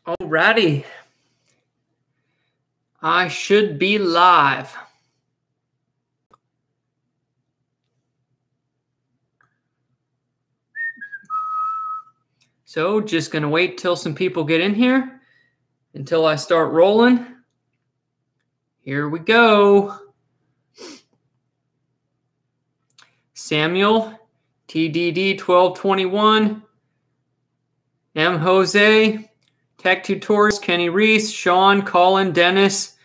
Alrighty. I should be live. So just going to wait till some people get in here until I start rolling. Here we go. Samuel, TDD 1221, M. Jose, Tech Tutorials, Kenny Reese, Sean, Colin, Dennis,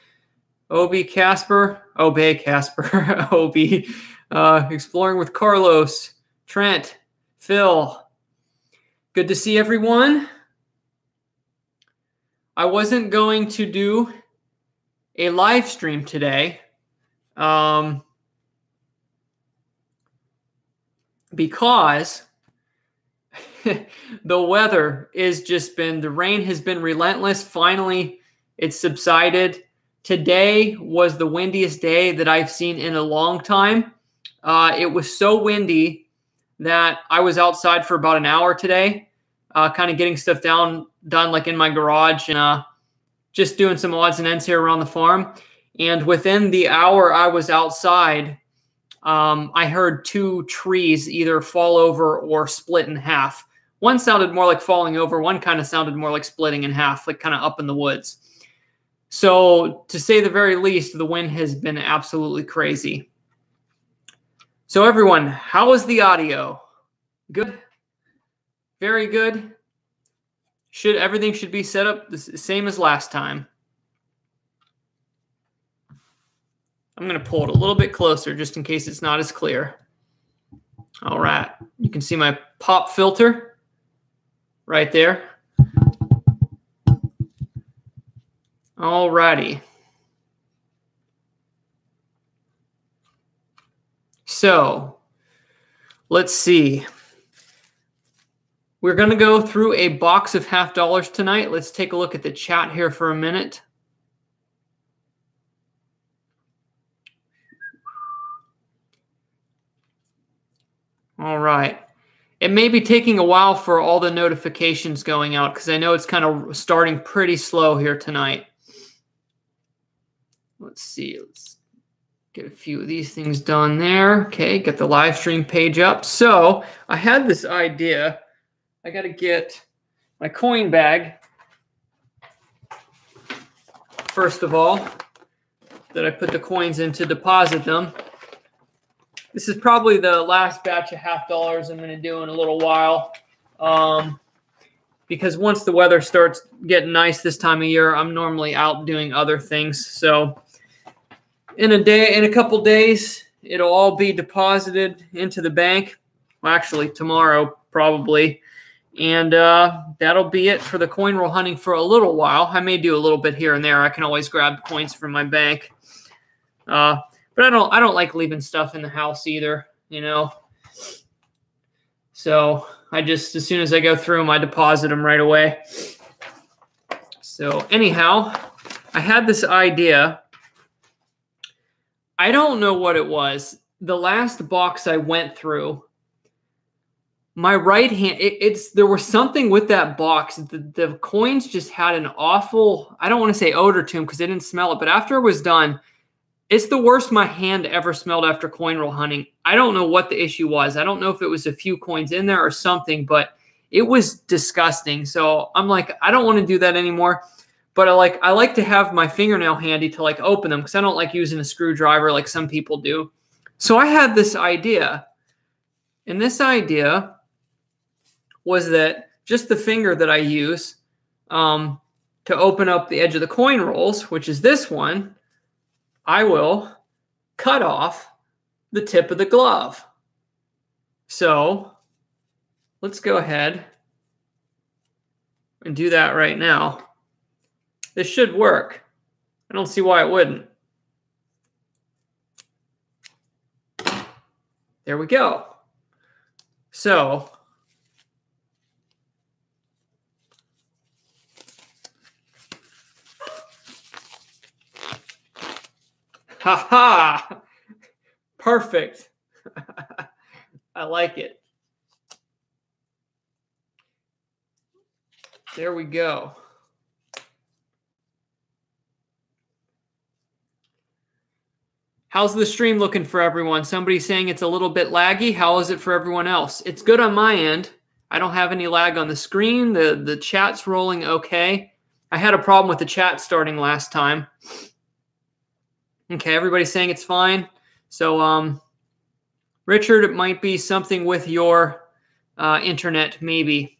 Obi Casper, Obey Casper, Obi, Exploring with Carlos, Trent, Phil. Good to see everyone. I wasn't going to do a live stream today because the weather is just the rain has been relentless. Finally, it's subsided. Today was the windiest day that I've seen in a long time. It was so windy that I was outside for about an hour today, kind of getting stuff done like in my garage and just doing some odds and ends here around the farm. And within the hour I was outside, I heard two trees either fall over or split in half. One sounded more like falling over. One kind of sounded more like splitting in half, like kind of up in the woods. So to say the very least, the wind has been absolutely crazy. So everyone, how is the audio? Good? Very good? Everything should be set up the same as last time. I'm going to pull it a little bit closer just in case it's not as clear. All right. You can see my pop filter right there. All righty. So let's see. We're going to go through a box of $50 tonight. Let's take a look at the chat here for a minute. All right. It may be taking a while for all the notifications going out because I know it's kind of starting pretty slow here tonight. Let's see. Let's get a few of these things done there. Okay, get the live stream page up. So I had this idea. I got to get my coin bag, first of all, that I put the coins in to deposit them. This is probably the last batch of $50 I'm going to do in a little while, because once the weather starts getting nice this time of year, I'm normally out doing other things. So in a couple days, it'll all be deposited into the bank. Well, actually, tomorrow probably. And that'll be it for the coin roll hunting for a little while. I may do a little bit here and there. I can always grab coins from my bank. But I don't like leaving stuff in the house either, you know. So I just, as soon as I go through them, I deposit them right away. So anyhow, I had this idea. I don't know what it was. The last box I went through, my right hand, there was something with that box. The coins just had an awful, I don't want to say odor to them because I didn't smell it, but after it was done, it's the worst my hand ever smelled after coin roll hunting. I don't know what the issue was. I don't know if it was a few coins in there or something, but it was disgusting. So I'm like, I don't want to do that anymore. But I like to have my fingernail handy to like open them because I don't like using a screwdriver like some people do. So I had this idea. And this idea was that just the finger that I use to open up the edge of the coin rolls, which is this one, I will cut off the tip of the glove. So let's go ahead and do that right now. This should work. I don't see why it wouldn't. There we go. So ha! Perfect. I like it. There we go. How's the stream looking for everyone? Somebody's saying it's a little bit laggy. How is it for everyone else? It's good on my end. I don't have any lag on the screen. The chat's rolling okay. I had a problem with the chat starting last time. Okay, everybody's saying it's fine. So, Richard, it might be something with your internet, maybe.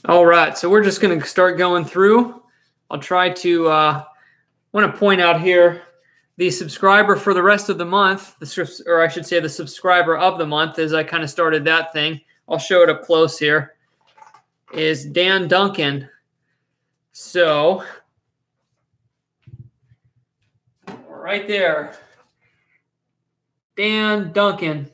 All right, so we're just going to start going through. I'll try to want to point out here the subscriber for the rest of the month, or I should say the subscriber of the month, as I kind of started that thing. I'll show it up close here, is Dan Duncan. So, right there, Dan Duncan.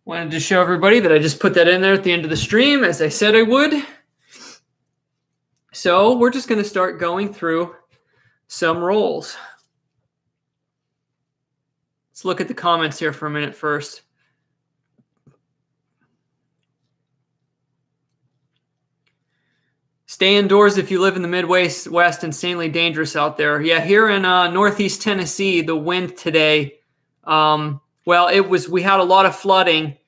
Wanted to show everybody that I just put that in there at the end of the stream, as I said I would. So we're just going to start going through some rolls. Let's look at the comments here for a minute first. Stay indoors if you live in the Midwest. Insanely dangerous out there. Yeah, here in Northeast Tennessee, the wind today, well, we had a lot of flooding.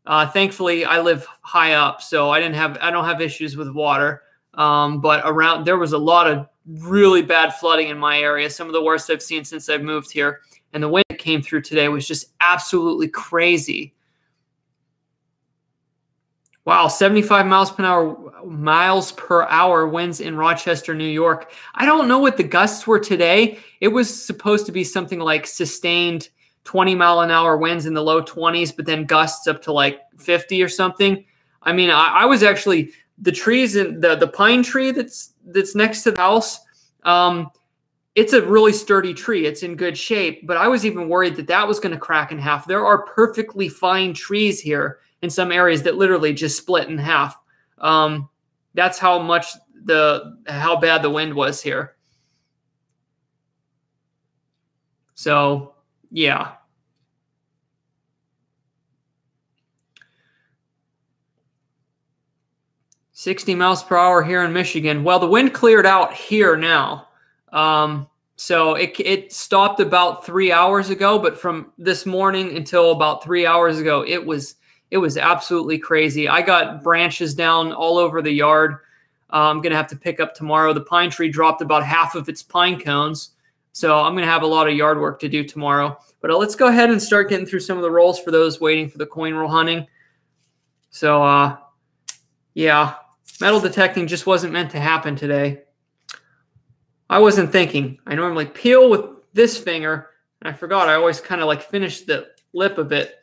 Thankfully, I live high up, so I don't have issues with water. But there was a lot of really bad flooding in my area, some of the worst I've seen since I've moved here. And the wind that came through today was just absolutely crazy. Wow, 75 miles per hour winds in Rochester, New York. I don't know what the gusts were today. It was supposed to be something like sustained 20-mile-an-hour winds in the low 20s, but then gusts up to like 50 or something. I mean, I was actually, the trees in the pine tree that's next to the house, it's a really sturdy tree. It's in good shape, but I was even worried that was going to crack in half. There are perfectly fine trees here in some areas that literally just split in half. That's how bad the wind was here. So, yeah. $60 miles per hour here in Michigan. Well, the wind cleared out here now. So it stopped about 3 hours ago, but from this morning until about 3 hours ago, it was absolutely crazy. I got branches down all over the yard. I'm going to have to pick up tomorrow. The pine tree dropped about half of its pine cones. So I'm going to have a lot of yard work to do tomorrow. But let's go ahead and start getting through some of the rolls for those waiting for the coin roll hunting. So, yeah, metal detecting just wasn't meant to happen today. I wasn't thinking. I normally peel with this finger, and I forgot I always kind of like finish the lip of it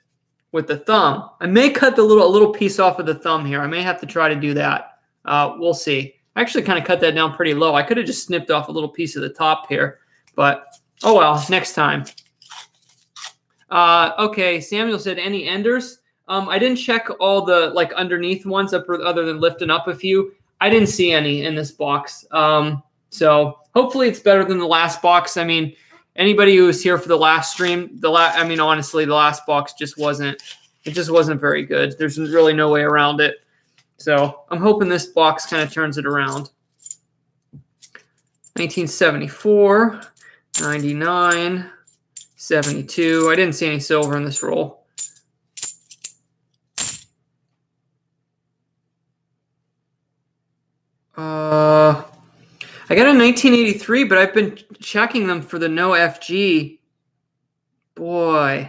with the thumb. I may cut a little piece off of the thumb here. I may have to try to do that. We'll see. I actually kind of cut that down pretty low. I could have just snipped off a little piece of the top here, but oh well, next time. Okay, Samuel said any enders. I didn't check all the like underneath ones other than lifting up a few. I didn't see any in this box. So hopefully it's better than the last box. I mean, anybody who was here for the last stream, I mean, honestly, the last box just wasn't very good. There's really no way around it. So I'm hoping this box kind of turns it around. 1974, 99, 72. I didn't see any silver in this roll. I got a 1983, but I've been checking them for the no FG. Boy.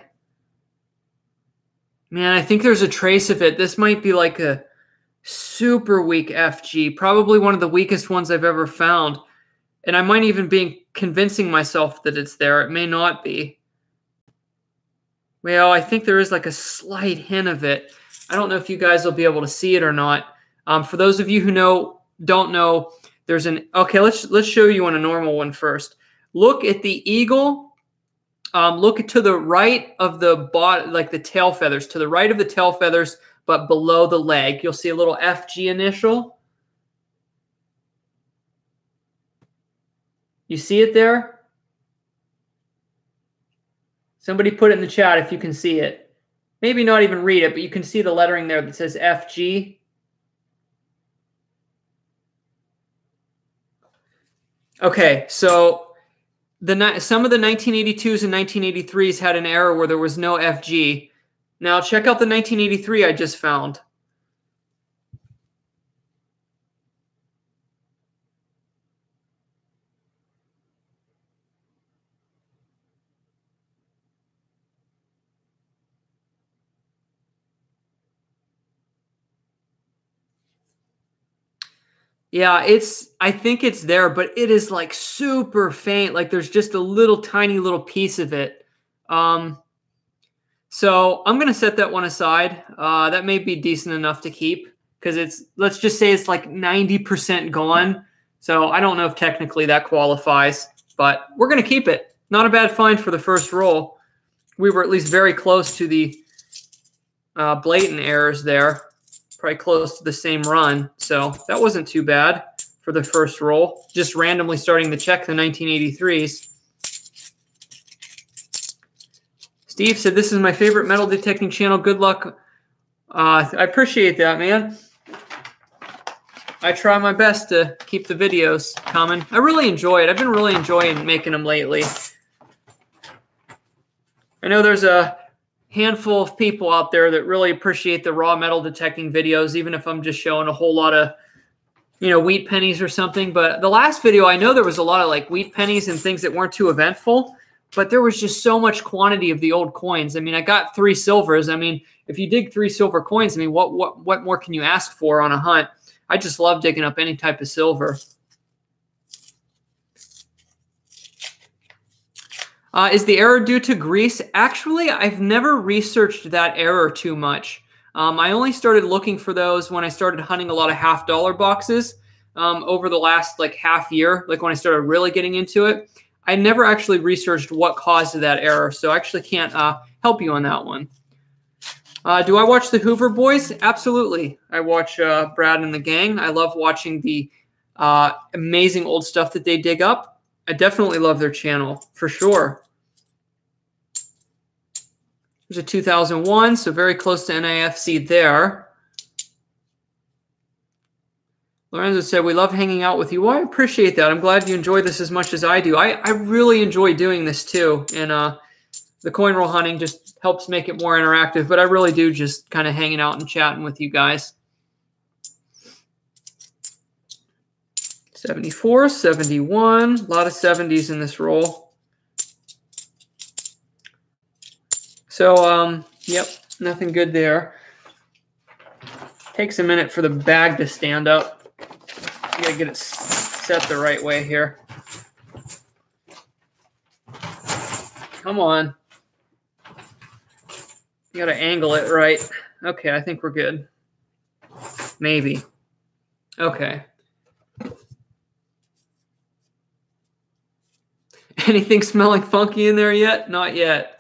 Man, I think there's a trace of it. This might be like a super weak FG, probably one of the weakest ones I've ever found. And I might even be convincing myself that it's there. It may not be. Well, I think there is like a slight hint of it. I don't know if you guys will be able to see it or not. For those of you who don't know, there's okay, let's show you on a normal one first. Look at the eagle. Look to the right of the body, like the tail feathers, to the right of the tail feathers, but below the leg. You'll see a little FG initial. You see it there? Somebody put it in the chat if you can see it. maybe not even read it, but you can see the lettering there that says FG. Okay, so some of the 1982s and 1983s had an error where there was no FG. Now check out the 1983 I just found. Yeah, I think it's there, but it is like super faint. Like there's just a little tiny little piece of it. So I'm going to set that one aside. That may be decent enough to keep because let's just say it's like 90% gone. So I don't know if technically that qualifies, but we're going to keep it. Not a bad find for the first roll. We were at least very close to the blatant errors there. Probably close to the same run. So that wasn't too bad for the first roll. Just randomly starting to check the 1983s. Steve said, this is my favorite metal detecting channel. Good luck. I appreciate that, man. I try my best to keep the videos coming. I really enjoy it. I've been really enjoying making them lately. I know there's a handful of people out there that really appreciate the raw metal detecting videos, even if I'm just showing a whole lot of, wheat pennies or something. But the last video, I know there was a lot of like wheat pennies and things that weren't too eventful, but there was just so much quantity of the old coins. I mean, I got 3 silvers. I mean, if you dig 3 silver coins, I mean, what more can you ask for on a hunt? I just love digging up any type of silver. Is the error due to grease? Actually, I've never researched that error too much. I only started looking for those when I started hunting a lot of $half boxes over the last like half year, like when I started really getting into it. I never actually researched what caused that error, so I actually can't help you on that one. Do I watch the Hoover Boys? Absolutely. I watch Brad and the gang. I love watching the amazing old stuff that they dig up. I definitely love their channel, for sure. There's a 2001, so very close to NIFC there. Lorenzo said, we love hanging out with you. Well, I appreciate that. I'm glad you enjoy this as much as I do. I really enjoy doing this too. And the coin roll hunting just helps make it more interactive. But I really do just kind of hanging out and chatting with you guys. 74, 71. A lot of 70s in this roll. So, yep, nothing good there. Takes a minute for the bag to stand up. You gotta get it set the right way here. Come on. You gotta angle it right. Okay, I think we're good. Maybe. Okay. Anything smelling funky in there yet? Not yet.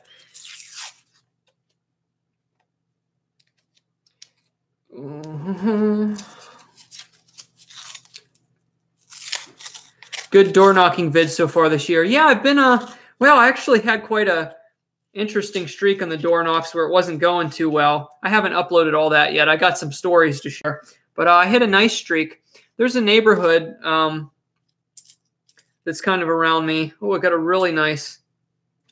Good door knocking vids so far this year. Yeah, I've been well, I actually had quite a interesting streak on the door knocks where it wasn't going too well. I haven't uploaded all that yet. I got some stories to share, but I hit a nice streak. There's a neighborhood that's kind of around me. Oh, I got a really nice,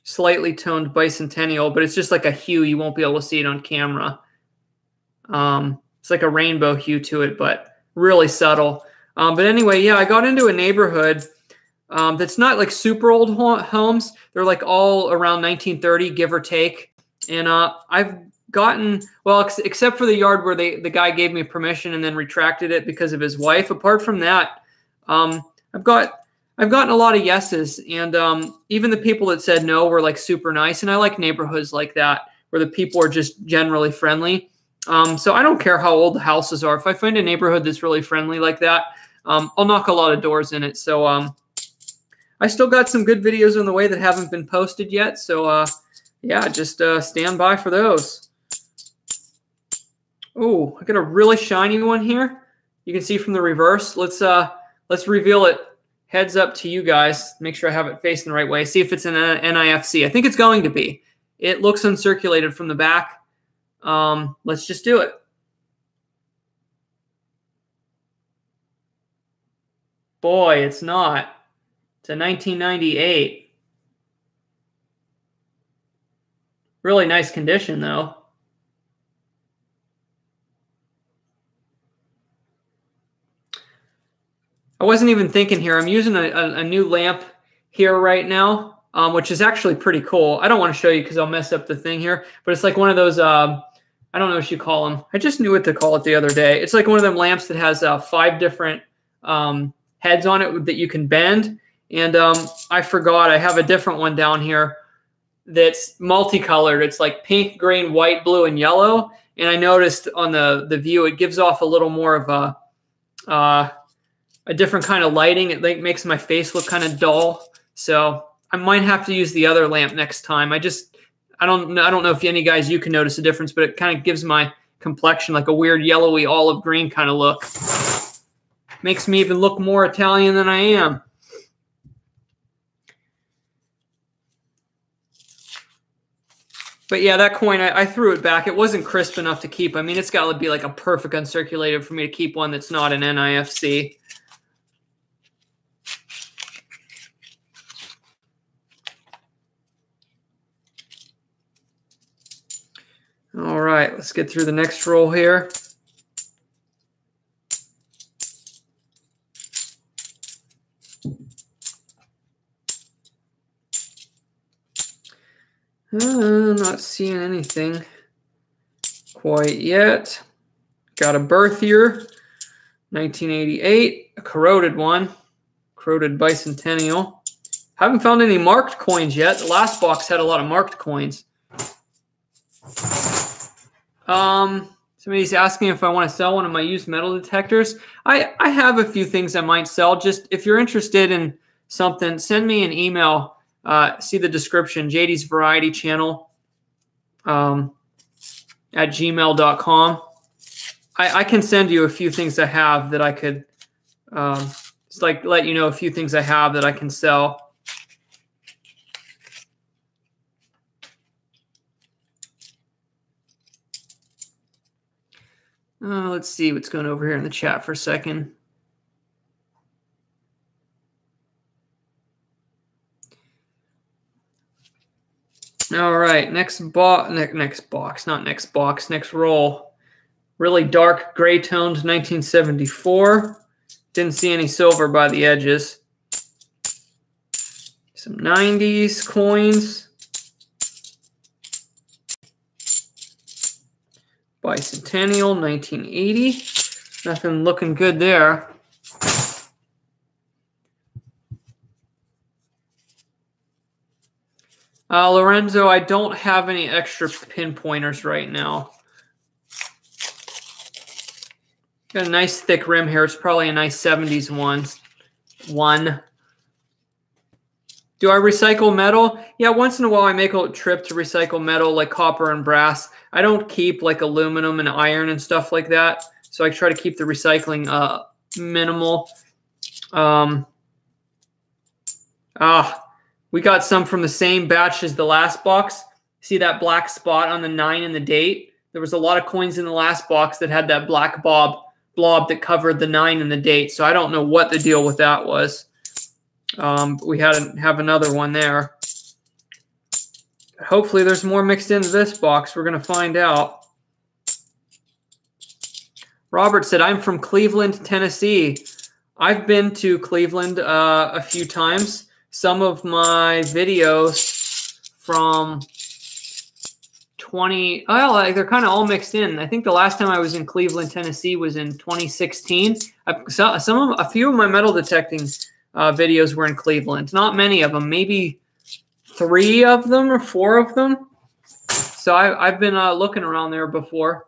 slightly toned bicentennial, but it's just like a hue. You won't be able to see it on camera. It's like a rainbow hue to it, but really subtle. But anyway, yeah, I got into a neighborhood that's not like super old homes. They're like all around 1930, give or take. And I've gotten, well, except for the yard where the guy gave me permission and then retracted it because of his wife. Apart from that, I've gotten a lot of yeses. And even the people that said no were like super nice. And I like neighborhoods like that where the people are just generally friendly. So I don't care how old the houses are. If I find a neighborhood that's really friendly like that, I'll knock a lot of doors in it. So I still got some good videos on the way that haven't been posted yet. So yeah, just stand by for those. Oh, I got a really shiny one here. You can see from the reverse. Let's reveal it heads up to you guys. Make sure I have it facing the right way. See if it's an NIFC. I think it's going to be. It looks uncirculated from the back. Let's just do it. Boy, it's not. It's a 1998. Really nice condition, though. I wasn't even thinking here. I'm using a new lamp here right now, which is actually pretty cool. I don't want to show you because I'll mess up the thing here, but it's like one of those, I don't know what you call them. I just knew what to call it the other day. It's like one of them lamps that has 5 different heads on it that you can bend. And I forgot I have a different one down here that's multicolored. It's like pink, green, white, blue, and yellow. And I noticed on the view, it gives off a little more of a different kind of lighting. It like makes my face look kind of dull. So I might have to use the other lamp next time. I don't know if any guys, you can notice a difference, but it kind of gives my complexion like a weird yellowy olive green kind of look. Makes me even look more Italian than I am. But yeah, that coin, I threw it back. It wasn't crisp enough to keep. I mean, it's got to be like a perfect uncirculated for me to keep one that's not an NIFC. All right, let's get through the next roll here. I'm not seeing anything quite yet. Got a birth year, 1988, a corroded one, corroded bicentennial. Haven't found any marked coins yet. The last box had a lot of marked coins. Somebody's asking if I want to sell one of my used metal detectors. I have a few things I might sell. Just if you're interested in something, send me an email. See the description, JD's Variety Channel at gmail.com. I can send you a few things I have that I could just like let you know a few things I have that I can sell. Let's see what's going over here in the chat for a second. All right, next roll. Really dark gray toned 1974. Didn't see any silver by the edges. Some 90s coins. Bicentennial 1980. Nothing looking good there. Lorenzo, I don't have any extra pinpointers right now. Got a nice thick rim here. It's probably a nice 70s one. Do I recycle metal? Yeah, once in a while I make a trip to recycle metal like copper and brass. I don't keep like aluminum and iron and stuff like that. So I try to keep the recycling minimal. We got some from the same batch as the last box. See that black spot on the 9 and the date? There was a lot of coins in the last box that had that black blob that covered the 9 and the date. So I don't know what the deal with that was. We have another one there. Hopefully there's more mixed into this box. We're going to find out. Robert said, I'm from Cleveland, Tennessee. I've been to Cleveland a few times. Some of my videos from they're kind of all mixed in. I think the last time I was in Cleveland, Tennessee was in 2016. A few of my metal detecting videos were in Cleveland. Not many of them, maybe 3 of them or 4 of them. So I've been looking around there before.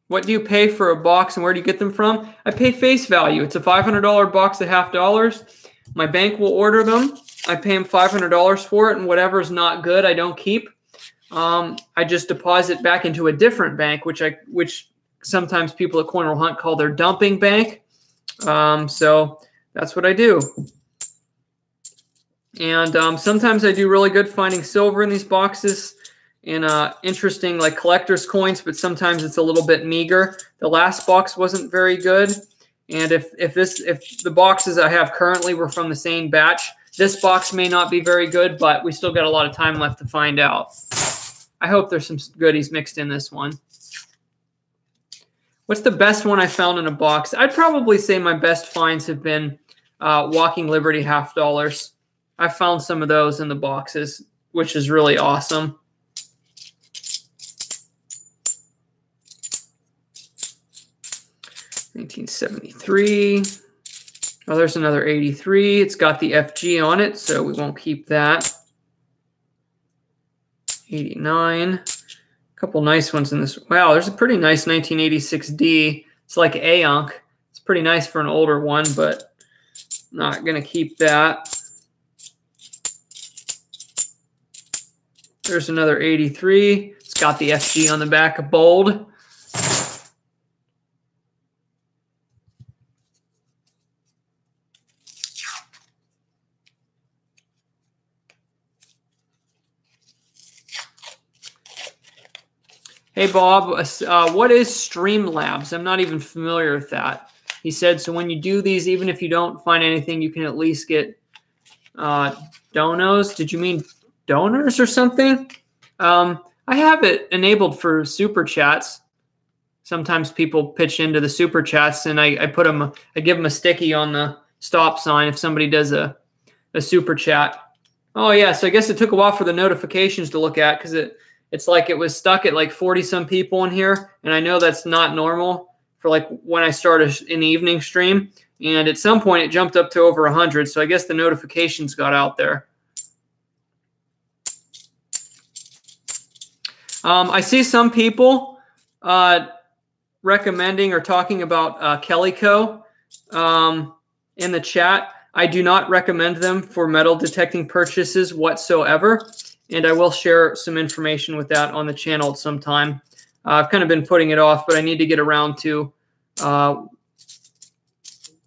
What do you pay for a box and where do you get them from? I pay face value. It's a $500 box at $50. My bank will order them. I pay them $500 for it, and whatever is not good, I don't keep. I just deposit back into a different bank, which sometimes people at Corner Hunt call their dumping bank. So that's what I do. And sometimes I do really good finding silver in these boxes and interesting like collector's coins, but sometimes it's a little bit meager. The last box wasn't very good. And if the boxes I have currently were from the same batch, this box may not be very good, but we still got a lot of time left to find out. I hope there's some goodies mixed in this one. What's the best one I found in a box? I'd probably say my best finds have been Walking Liberty half dollars. I found some of those in the boxes, which is really awesome. $1973. Oh, there's another 83. It's got the FG on it, so we won't keep that. 89. A couple nice ones in this. Wow, there's a pretty nice 1986D. It's like Aonk. It's pretty nice for an older one, but not going to keep that. There's another 83. It's got the FG on the back, bold. Hey, Bob, what is Streamlabs? I'm not even familiar with that. He said, so when you do these, even if you don't find anything, you can at least get donos. Did you mean donors or something? I have it enabled for super chats. Sometimes people pitch into the super chats, and I put them. I give them a sticky on the stop sign if somebody does a super chat. Oh yeah, so I guess it took a while for the notifications to look at because it's like it was stuck at like 40-some people in here, and I know that's not normal for like when I start an evening stream. And at some point, it jumped up to over 100, so I guess the notifications got out there. I see some people recommending or talking about Calico in the chat. I do not recommend them for metal detecting purchases whatsoever, and I will share some information with that on the channel at some time. I've kind of been putting it off, but I need to get around to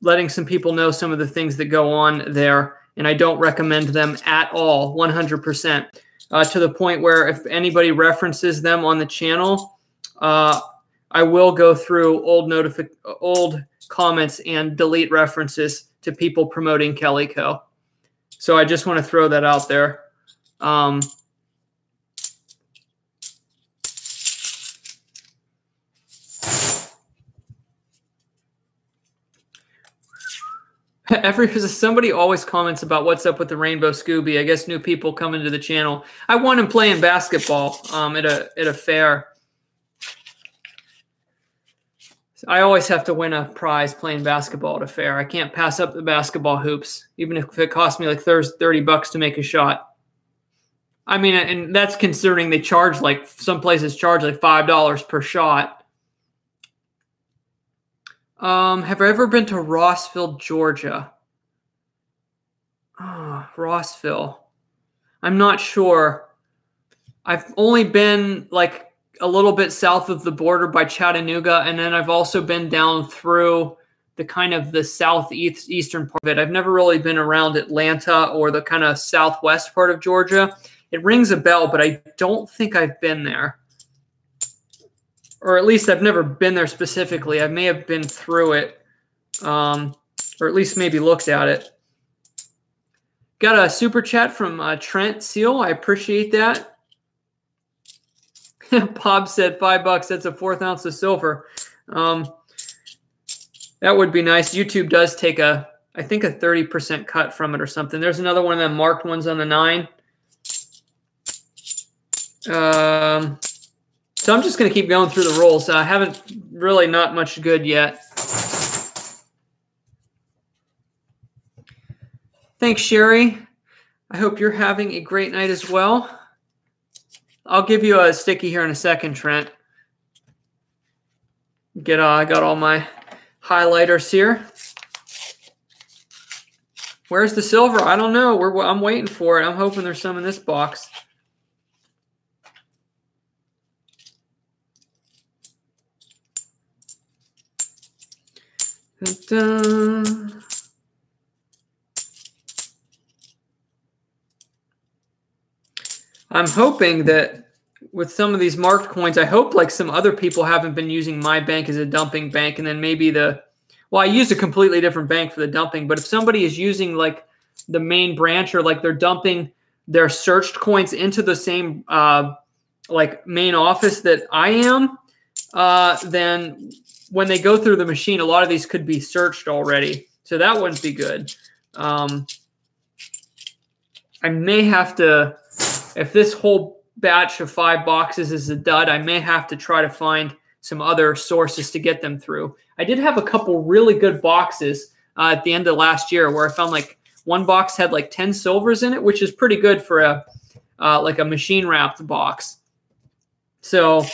letting some people know some of the things that go on there, and I don't recommend them at all, 100%. To the point where if anybody references them on the channel, I will go through old comments and delete references to people promoting Calico. So I just want to throw that out there. Somebody always comments about what's up with the Rainbow Scooby. I guess new people coming to the channel. I won him playing basketball at a fair. I always have to win a prize playing basketball at a fair. I can't pass up the basketball hoops, even if it costs me like $30 to make a shot. I mean, and that's considering they charge like some places charge like $5 per shot. Have I ever been to Rossville, Georgia? Oh, Rossville. I'm not sure. I've only been like a little bit south of the border by Chattanooga, and then I've also been down through the kind of the southeastern part of it. I've never really been around Atlanta or the kind of southwest part of Georgia. It rings a bell, but I don't think I've been there. Or at least I've never been there specifically. I may have been through it, or at least maybe looked at it. Got a super chat from Trent Seal. I appreciate that. Bob said $5. That's a 1/4 ounce of silver. That would be nice. YouTube does take I think a 30% cut from it or something. There's another one of them marked ones on the 9. So I'm just going to keep going through the rolls. I haven't really not much good yet. Thanks, Sherry. I hope you're having a great night as well. I'll give you a sticky here in a second, Trent. I got all my highlighters here. Where's the silver? I don't know. I'm waiting for it. I'm hoping there's some in this box. I'm hoping that with some of these marked coins, I hope like some other people haven't been using my bank as a dumping bank, and then maybe well, I used a completely different bank for the dumping, but if somebody is using like the main branch, or like they're dumping their searched coins into the same like main office that I am, then when they go through the machine, a lot of these could be searched already. So that wouldn't be good. I may have to, if this whole batch of 5 boxes is a dud, I may have to try to find some other sources to get them through. I did have a couple really good boxes at the end of last year where I found like one box had like 10 silvers in it, which is pretty good for a like a machine wrapped box. So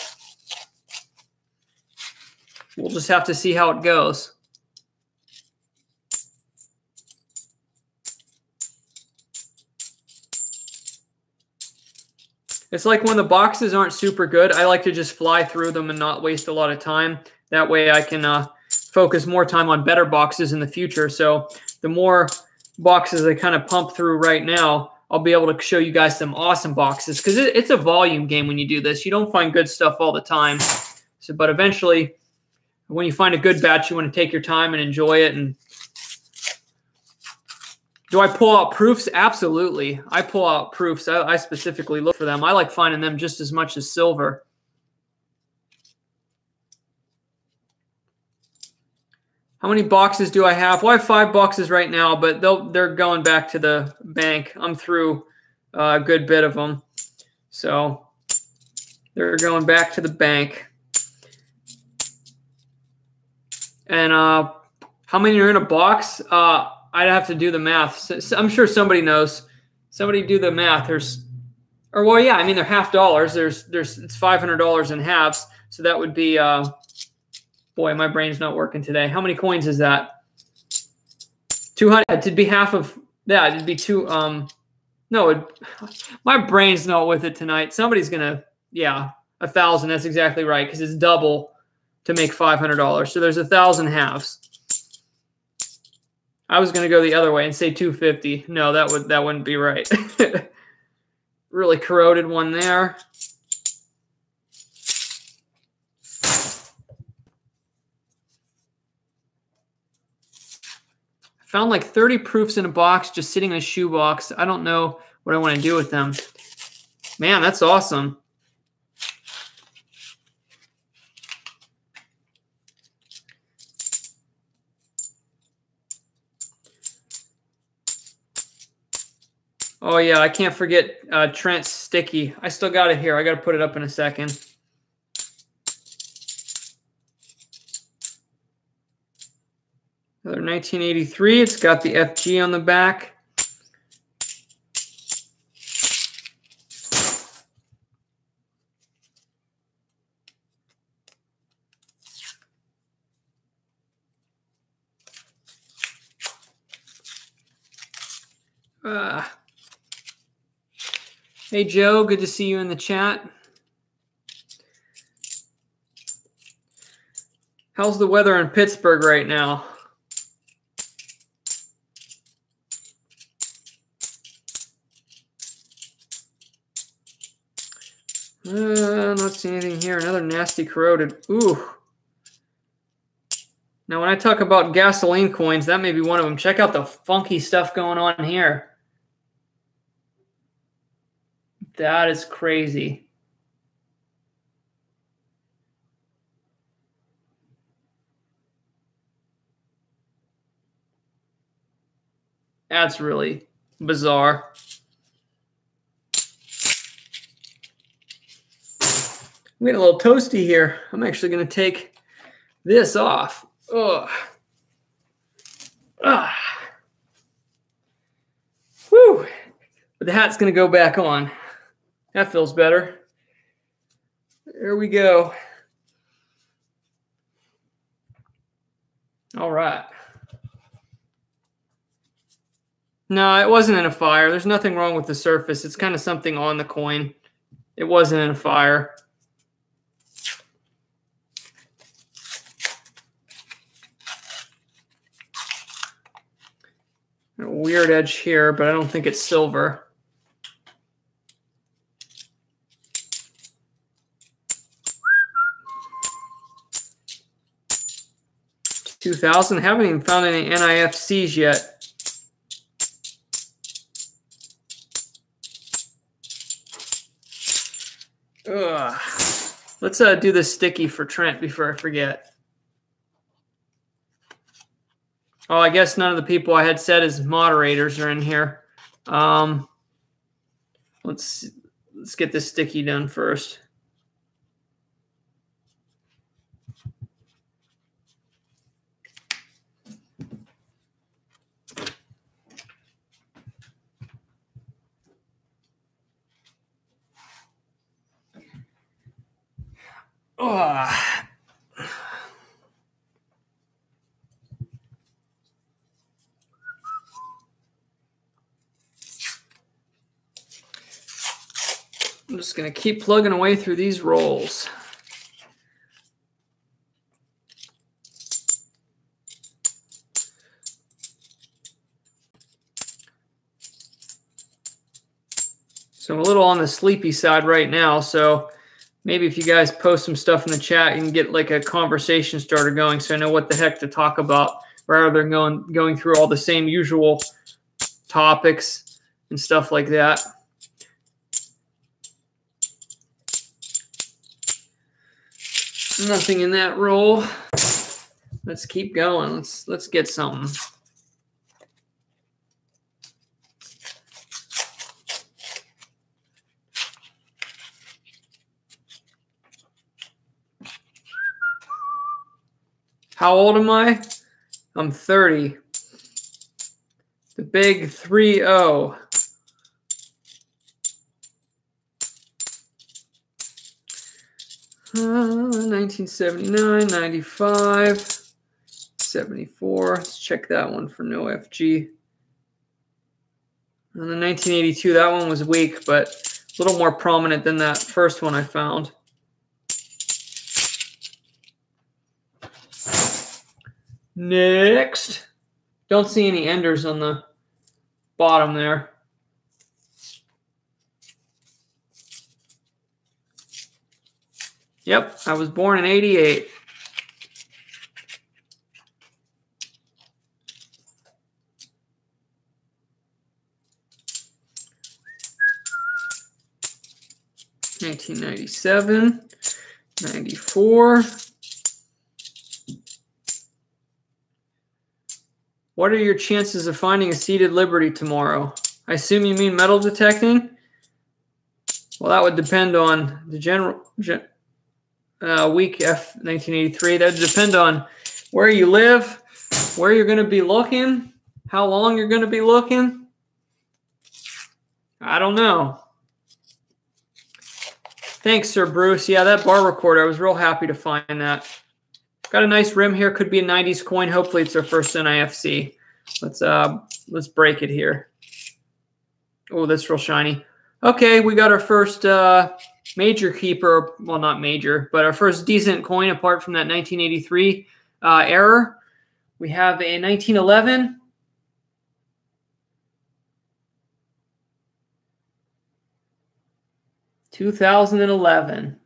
we'll just have to see how it goes. It's like when the boxes aren't super good, I like to just fly through them and not waste a lot of time. That way I can focus more time on better boxes in the future. So the more boxes I kind of pump through right now, I'll be able to show you guys some awesome boxes, because it's a volume game when you do this. You don't find good stuff all the time. So, but eventually, when you find a good batch, you want to take your time and enjoy it. And do I pull out proofs? Absolutely. I pull out proofs. I specifically look for them. I like finding them just as much as silver. How many boxes do I have? Well, I have 5 boxes right now, but they're going back to the bank. I'm through a good bit of them. So they're going back to the bank. And how many are in a box? I'd have to do the math. So I'm sure somebody knows. Somebody do the math. Well, yeah, I mean, they're $50. It's $500 in halves. So that would be, boy, my brain's not working today. How many coins is that? 200. It'd be half of that. It'd be no, my brain's not with it tonight. Somebody's gonna, yeah, 1,000. That's exactly right, because it's double to make $500. So there's 1,000 halves. I was going to go the other way and say 250. No, that wouldn't be right. Really corroded one there. I found like 30 proofs in a box just sitting in a shoebox. I don't know what I want to do with them. Man, that's awesome. Oh, yeah, I can't forget Trent's sticky. I still got it here. I got to put it up in a second. Another 1983. It's got the FG on the back. Hey, Joe, good to see you in the chat. How's the weather in Pittsburgh right now? Not seeing anything here. Another nasty corroded. Ooh. Now, when I talk about gasoline coins, that may be one of them. Check out the funky stuff going on here. That is crazy. That's really bizarre. I'm getting a little toasty here. I'm actually going to take this off. Ugh. Ah. Whew. But the hat's going to go back on. That feels better. There we go. All right. No, it wasn't in a fire. There's nothing wrong with the surface. It's kind of something on the coin. It wasn't in a fire. A weird edge here, but I don't think it's silver. 2000. Haven't even found any NIFCs yet. Ugh. Let's do this sticky for Trent before I forget. Oh, I guess none of the people I had said as moderators are in here. Let's get this sticky done first. Oh. I'm just going to keep plugging away through these rolls. So I'm a little on the sleepy side right now, so maybe if you guys post some stuff in the chat, you can get like a conversation starter going so I know what the heck to talk about rather than going through all the same usual topics and stuff like that. Nothing in that roll. Let's keep going. Let's get something. How old am I? I'm 30. The big 3-0. Uh, 1979, 95, 74. Let's check that one for no FG. And then 1982, that one was weak, but a little more prominent than that first one I found. Next. Don't see any enders on the bottom there. Yep, I was born in 88. (1997), 94. What are your chances of finding a seated Liberty tomorrow? I assume you mean metal detecting? Well, that would depend on the week F 1983. That would depend on where you live, where you're going to be looking, how long you're going to be looking. I don't know. Thanks, Sir Bruce. Yeah, that bar recorder, I was real happy to find that. Got a nice rim here. Could be a 90s coin. Hopefully it's our first NIFC. Let's break it here. Oh, that's real shiny. Okay, we got our first major keeper. Well, not major, but our first decent coin apart from that 1983 error. We have a 1911. (2011)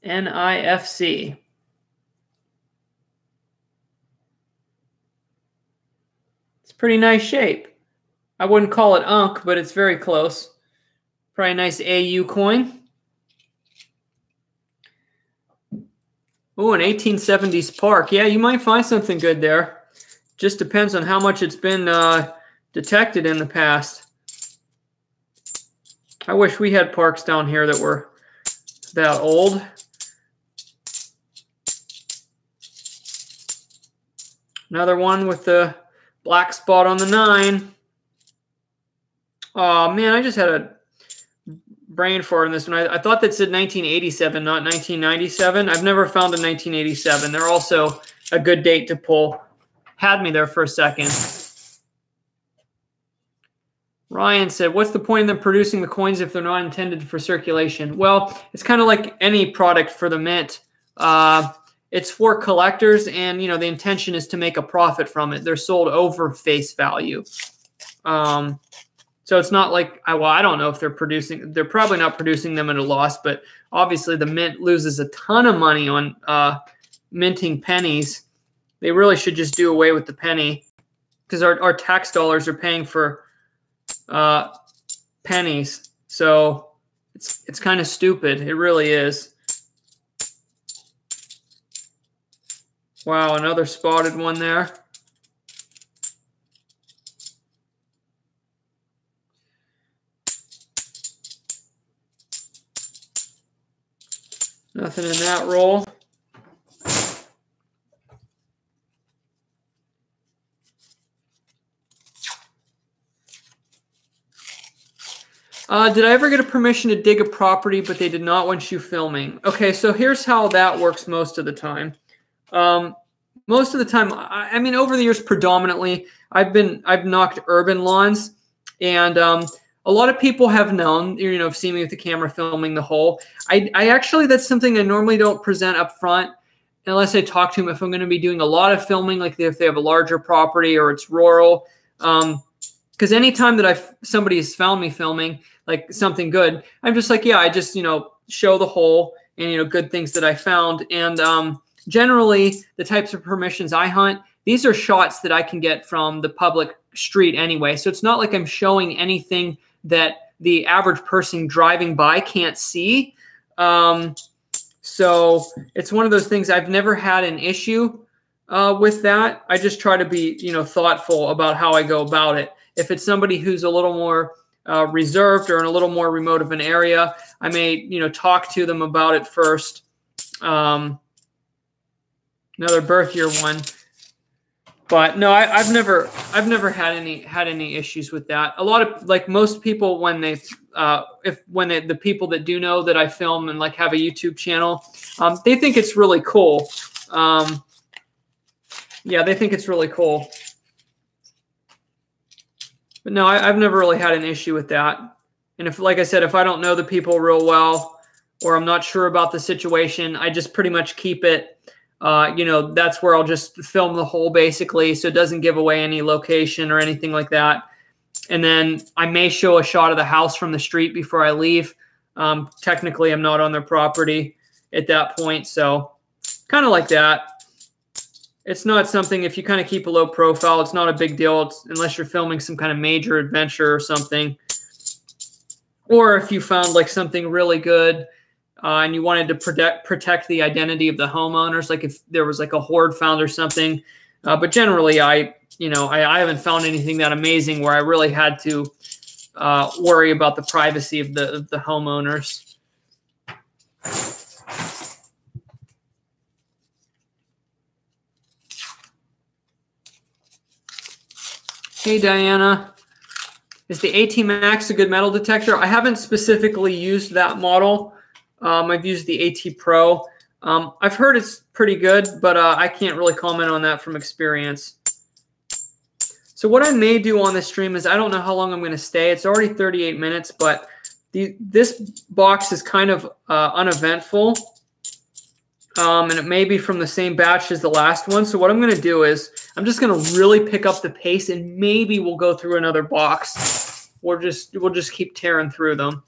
NIFC. It's pretty nice shape. I wouldn't call it unk, but it's very close. Probably a nice AU coin. Oh, an 1870s Park. Yeah, you might find something good there. Just depends on how much it's been detected in the past. I wish we had parks down here that were that old. Another one with the black spot on the 9. Oh, man, I just had a brain fart on this one. I thought that said 1987, not 1997. I've never found a 1987. They're also a good date to pull. Had me there for a second. Ryan said, what's the point of them producing the coins if they're not intended for circulation? Well, it's kind of like any product for the mint. It's for collectors, and the intention is to make a profit from it. They're sold over face value. So it's not like, well, I don't know if they're probably not producing them at a loss, but obviously the mint loses a ton of money on minting pennies. They really should just do away with the penny, because our tax dollars are paying for pennies. So it's kind of stupid. It really is. Wow, another spotted one there. Nothing in that roll. Did I ever get a permission to dig a property, but they did not want you filming? Okay, so here's how that works most of the time. Most of the time, I mean, over the years, predominantly, I've knocked urban lawns, and a lot of people have known, you know, seen me with the camera filming the hole. I actually, that's something I normally don't present up front unless I talk to them if I'm going to be doing a lot of filming, like if they have a larger property or it's rural. Because anytime that somebody has found me filming like something good, I'm just like, yeah, I just, you know, show the hole and, you know, good things that I found. And generally, the types of permissions I hunt, these are shots that I can get from the public street anyway. So it's not like I'm showing anything that the average person driving by can't see. So it's one of those things. I've never had an issue with that. I just try to be, you know, thoughtful about how I go about it. If it's somebody who's a little more reserved or in a little more remote of an area, I may, you know, talk to them about it first. Another birth year one, but no, I've never had any issues with that. A lot of, like most people, when they the people that do know that I film and like have a YouTube channel, they think it's really cool. Yeah, they think it's really cool. But no, I've never really had an issue with that. And if, like I said, if I don't know the people real well or I'm not sure about the situation, I just pretty much keep it, you know, that's where I'll just film the hole basically, so it doesn't give away any location or anything like that. And then I may show a shot of the house from the street before I leave. Technically, I'm not on their property at that point, so kind of like that. It's not something, if you kind of keep a low profile, it's not a big deal unless you're filming some kind of major adventure or something. Or if you found like something really good and you wanted to protect the identity of the homeowners, like if there was like a hoard found or something. But generally, I haven't found anything that amazing where I really had to worry about the privacy of the homeowners. Hey, Diana. Is the AT Max a good metal detector? I haven't specifically used that model. I've used the AT Pro. I've heard it's pretty good, but I can't really comment on that from experience. So what I may do on this stream is, I don't know how long I'm going to stay. It's already 38 minutes, but this box is kind of uneventful. And it may be from the same batch as the last one. So what I'm going to do is I'm just going to really pick up the pace, and maybe we'll go through another box. We'll just keep tearing through them.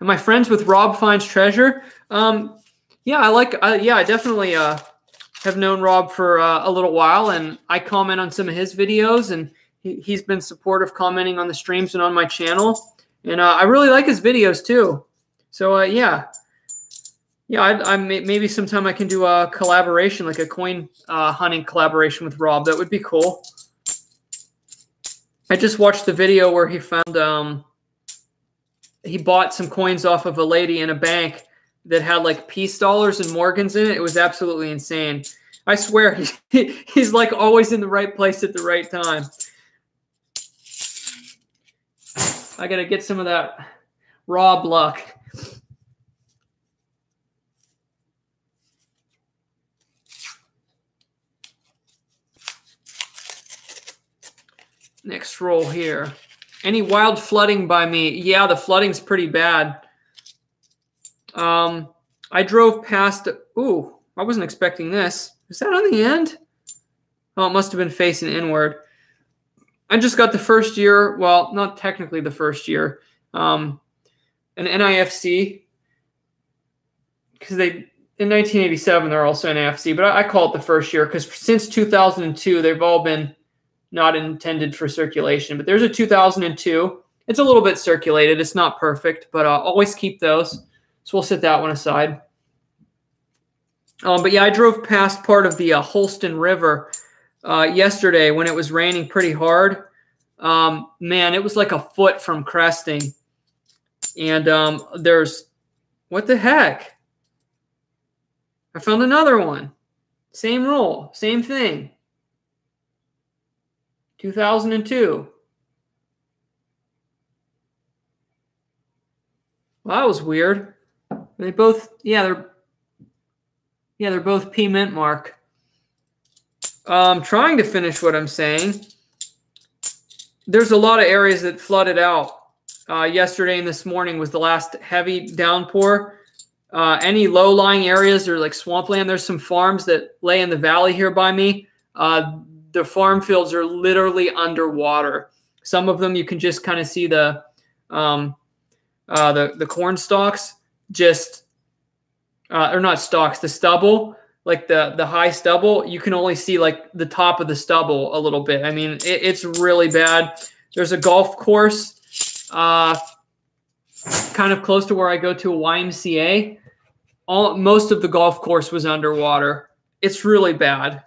Am I friends with Rob Finds Treasure? Yeah, I definitely have known Rob for a little while, and I comment on some of his videos, and he's been supportive commenting on the streams and on my channel. And I really like his videos too. So yeah. Yeah, maybe sometime I can do a collaboration, like a coin hunting collaboration with Rob. That would be cool. I just watched the video where he found he bought some coins off of a lady in a bank that had like peace dollars and Morgans in it. It was absolutely insane. I swear he's like always in the right place at the right time. I gotta get some of that Rob luck. Next roll here. Any wild flooding by me? Yeah, the flooding's pretty bad. I drove past. Ooh, I wasn't expecting this. Is that on the end? Oh, it must have been facing inward. I just got the first year. Well, not technically the first year. An NIFC, because in 1987, they're also NAFC, but I call it the first year because since 2002, they've all been not intended for circulation. But there's a 2002. It's a little bit circulated. It's not perfect, but always keep those. So we'll set that one aside. But yeah, I drove past part of the Holston River yesterday when it was raining pretty hard. Man, it was like a foot from cresting. And there's, what the heck? I found another one. Same rule, same thing. 2002. Well, that was weird. They both, they're both P mint mark. I'm trying to finish what I'm saying. There's a lot of areas that flooded out. Yesterday and this morning was the last heavy downpour. Any low-lying areas or like swampland, there's some farms that lay in the valley here by me. The farm fields are literally underwater. Some of them you can just kind of see the corn stalks, just or not stalks, the stubble, like the high stubble. You can only see like the top of the stubble a little bit. I mean, it's really bad. There's a golf course kind of close to where I go to a YMCA. Most of the golf course was underwater. It's really bad.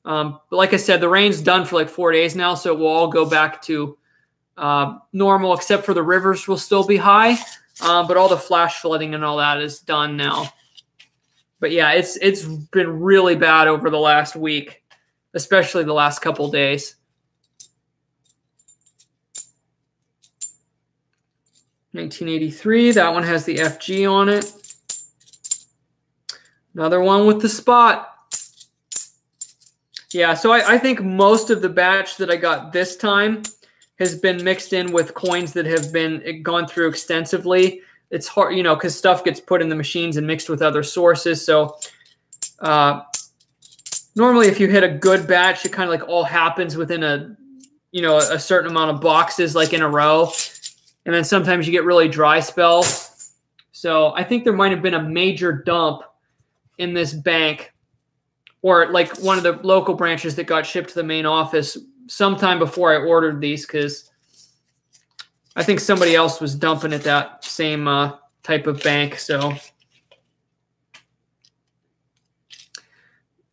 But like I said, the rain's done for like 4 days now, so it will all go back to normal, except for the rivers will still be high. But all the flash flooding and all that is done now. But yeah, it's been really bad over the last week, especially the last couple days. 1983, that one has the FG on it. Another one with the spot. Yeah, so I think most of the batch that I got this time has been mixed in with coins that have been gone through extensively. It's hard, because stuff gets put in the machines and mixed with other sources. So normally if you hit a good batch, it kind of like all happens within a certain amount of boxes, like in a row. And then sometimes you get really dry spells. So I think there might have been a major dump in this bank, or like one of the local branches that got shipped to the main office sometime before I ordered these, because I think somebody else was dumping at that same type of bank. So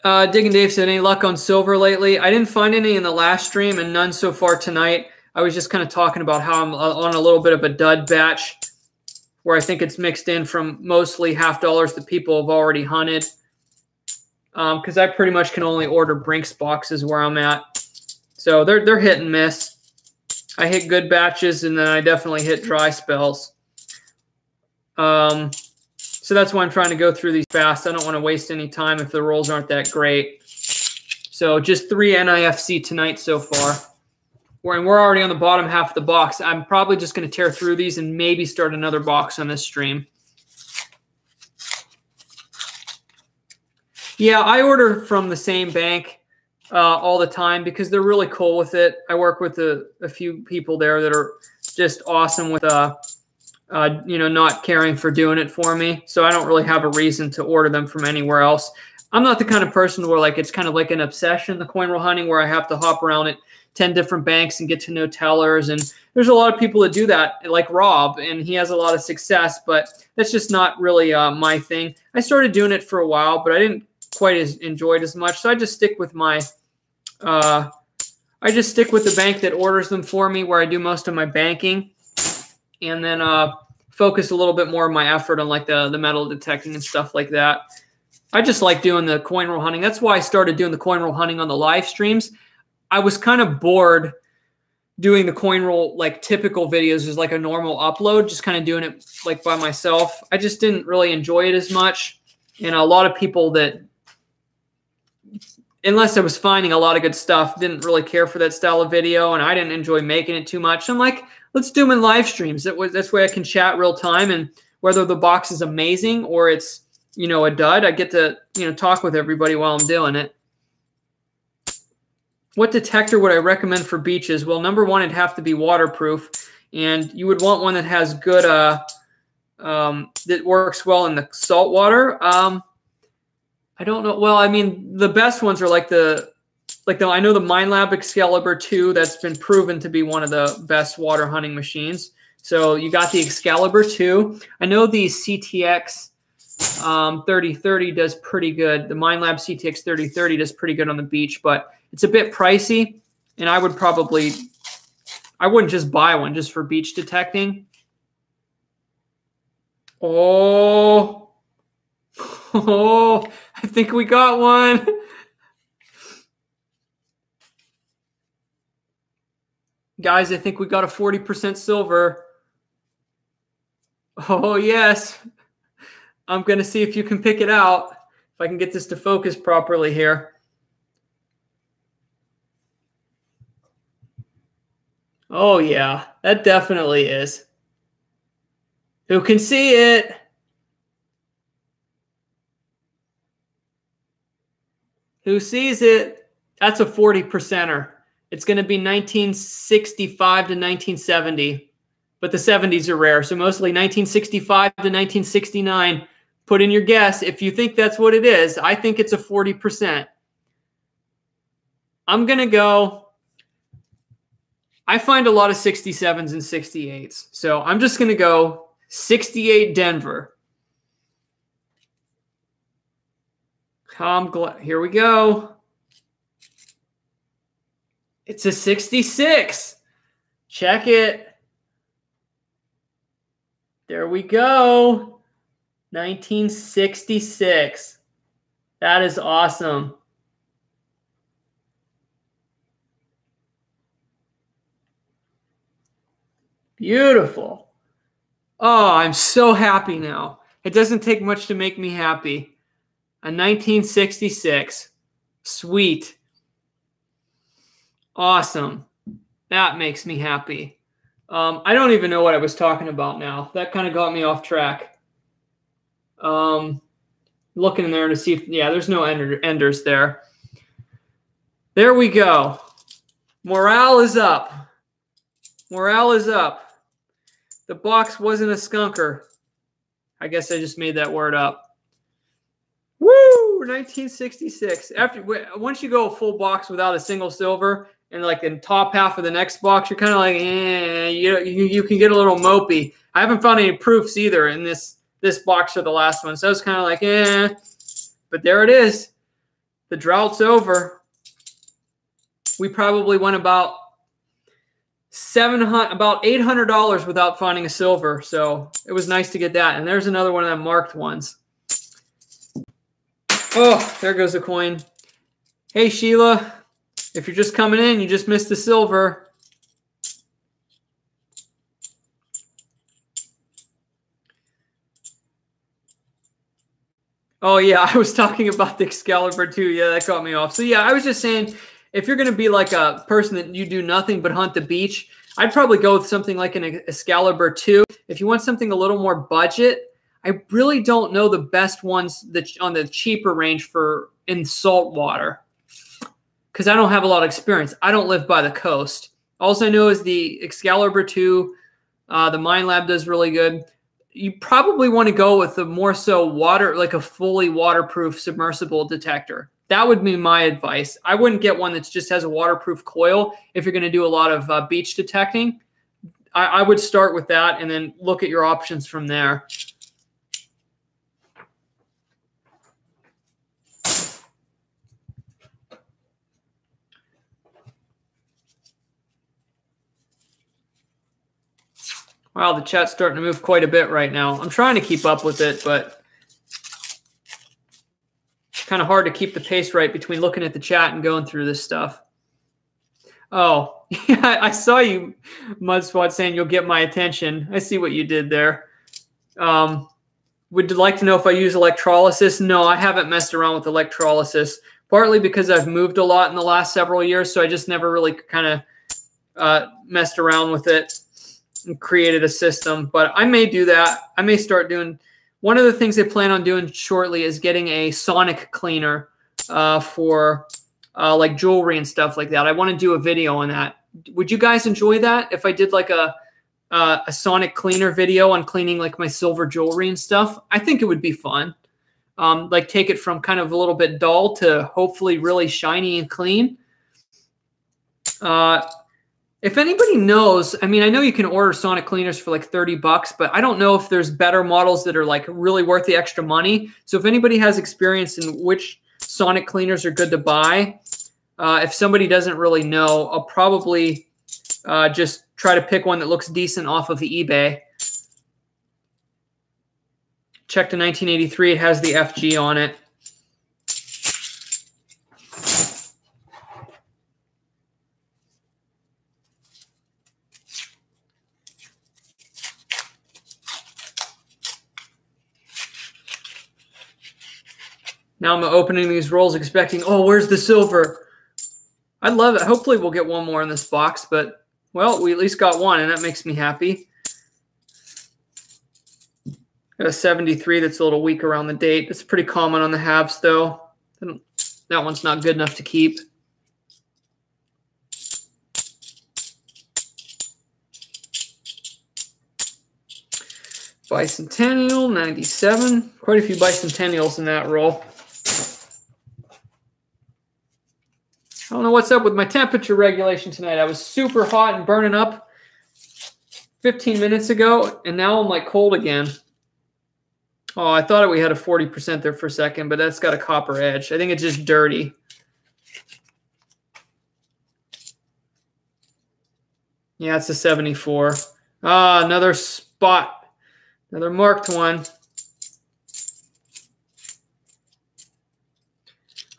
Diggin' Dave said, any luck on silver lately? I didn't find any in the last stream and none so far tonight. I was just kind of talking about how I'm on a little bit of a dud batch where I think it's mixed in from mostly half dollars that people have already hunted. Because I pretty much can only order Brinks boxes where I'm at. So they're hit and miss. I hit good batches, and then I definitely hit dry spells. So that's why I'm trying to go through these fast. I don't want to waste any time if the rolls aren't that great. So just 3 NIFC tonight so far. And we're already on the bottom half of the box. I'm probably just going to tear through these and maybe start another box on this stream. Yeah, I order from the same bank all the time because they're really cool with it. I work with a few people there that are just awesome with not caring for doing it for me. So I don't really have a reason to order them from anywhere else. I'm not the kind of person where like it's kind of like an obsession, the coin roll hunting, where I have to hop around at 10 different banks and get to know tellers. And there's a lot of people that do that, like Rob, and he has a lot of success, but that's just not really my thing. I started doing it for a while, but I didn't quite enjoy it as much. So I just stick with my, the bank that orders them for me, where I do most of my banking, and then focus a little bit more of my effort on like the metal detecting and stuff like that. I just like doing the coin roll hunting. That's why I started doing the coin roll hunting on the live streams. I was kind of bored doing the coin roll, like typical videos as like a normal upload, just kind of doing it like by myself. I just didn't really enjoy it as much. And a lot of people that, unless I was finding a lot of good stuff, didn't really care for that style of video. And I didn't enjoy making it too much. I'm like, let's do them in live streams. That's way I can chat real time. And whether the box is amazing or it's, a dud, I get to, talk with everybody while I'm doing it. What detector would I recommend for beaches? Well, number one, it'd have to be waterproof, and you would want one that has good, that works well in the salt water. I don't know. Well, I mean, the best ones are I know the MineLab Excalibur 2, that's been proven to be one of the best water hunting machines. So you got the Excalibur 2. I know the CTX 3030 does pretty good. The MineLab CTX 3030 does pretty good on the beach, but it's a bit pricey, and I wouldn't just buy one just for beach detecting. Oh, I think we got one. Guys, I think we got a 40% silver. Oh, yes. I'm going to see if you can pick it out. If I can get this to focus properly here. Oh, yeah. That definitely is. Who can see it? Who sees it? That's a 40%er. It's going to be 1965 to 1970, but the 70s are rare. So mostly 1965 to 1969. Put in your guess. If you think that's what it is, I think it's a 40%. I'm going to go. I find a lot of 67s and 68s. So I'm just going to go 68 Denver. Here we go. It's a 66. Check it. There we go. 1966. That is awesome. Beautiful. Oh, I'm so happy now. It doesn't take much to make me happy. A 1966. Sweet. Awesome. That makes me happy. I don't even know what I was talking about now. That kind of got me off track. Looking in there to see if, yeah, there's no enders there. There we go. Morale is up. Morale is up. The box wasn't a skunker. I guess I just made that word up. Woo! 1966. Once you go a full box without a single silver, and like in top half of the next box, you're kind of like, you can get a little mopey. I haven't found any proofs either in this box or the last one, so I was kind of like, But there it is. The drought's over. We probably went about $800 without finding a silver, so it was nice to get that. And there's another one of them marked ones. Oh, there goes a coin. Hey, Sheila. If you're just coming in, you just missed the silver. Oh, yeah, I was talking about the Excalibur too. Yeah, that caught me off. So, yeah, I was just saying, if you're going to be like a person that you do nothing but hunt the beach, I'd probably go with something like an Excalibur 2. If you want something a little more budget, I really don't know the best ones that on the cheaper range for in salt water, because I don't have a lot of experience. I don't live by the coast. All I know is the Excalibur 2, the MineLab does really good. You probably want to go with the more so water, like a fully waterproof submersible detector. That would be my advice. I wouldn't get one that just has a waterproof coil if you're going to do a lot of beach detecting. I would start with that and then look at your options from there. Wow, the chat's starting to move quite a bit right now. I'm trying to keep up with it, but it's kind of hard to keep the pace right between looking at the chat and going through this stuff. Oh, yeah, I saw you, Mudswat, saying you'll get my attention. I see what you did there. Would you like to know if I use electrolysis? No, I haven't messed around with electrolysis, partly because I've moved a lot in the last several years, so I just never really kind of messed around with it and created a system. But I may do that. I may start doing one of the things I plan on doing shortly is getting a sonic cleaner for like jewelry and stuff like that. I want to do a video on that. Would you guys enjoy that if I did like a sonic cleaner video on cleaning like my silver jewelry and stuff? I think it would be fun. like take it from kind of a little bit dull to hopefully really shiny and clean. If anybody knows, I mean, I know you can order sonic cleaners for like $30, but I don't know if there's better models that are like really worth the extra money. So if anybody has experience in which sonic cleaners are good to buy, if somebody doesn't really know, I'll probably just try to pick one that looks decent off of eBay. Check to 1983. It has the FG on it. Now I'm opening these rolls expecting, oh, where's the silver? I love it. Hopefully we'll get one more in this box, but, well, we at least got one, and that makes me happy. Got a 73 that's a little weak around the date. It's pretty common on the halves, though. That one's not good enough to keep. Bicentennial, 97. Quite a few bicentennials in that roll. I don't know what's up with my temperature regulation tonight. I was super hot and burning up 15 minutes ago, and now I'm like cold again. Oh, I thought we had a 40% there for a second, but that's got a copper edge. I think it's just dirty. Yeah, it's a 74. Ah, another spot. Another marked one.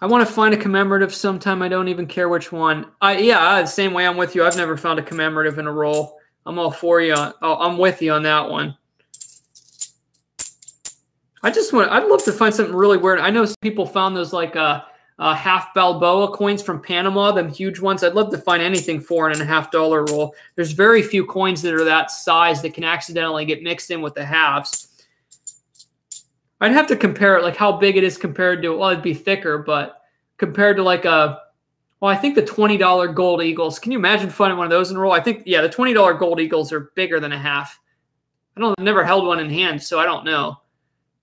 I want to find a commemorative sometime. I don't even care which one. Yeah, the same way I'm with you. I've never found a commemorative in a roll. I'm all for you. I'm with you on that one. I'd love to find something really weird. I know people found those like half Balboa coins from Panama, them huge ones. I'd love to find anything $4.50 roll. There's very few coins that are that size that can accidentally get mixed in with the halves. I'd have to compare it, like how big it is compared to, well, it'd be thicker, but compared to like well, I think the $20 gold eagles. Can you imagine finding one of those in a roll? I think, yeah, the $20 gold eagles are bigger than a half. I've never held one in hand, so I don't know.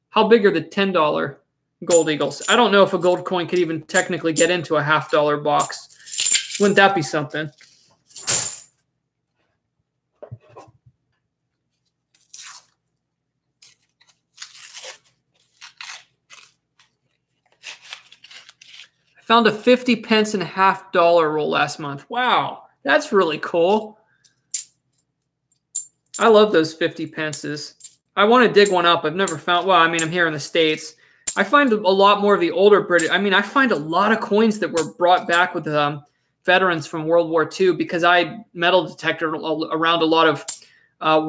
How big are the $10 gold eagles? I don't know if a gold coin could even technically get into a $50 box. Wouldn't that be something? Found a 50 pence and a $50 roll last month. Wow, that's really cool. I love those 50 pences. I want to dig one up. I've never found, well, I mean, I'm here in the States. I find a lot more of the older British. I mean, I find a lot of coins that were brought back with veterans from World War II because I metal detected around a lot of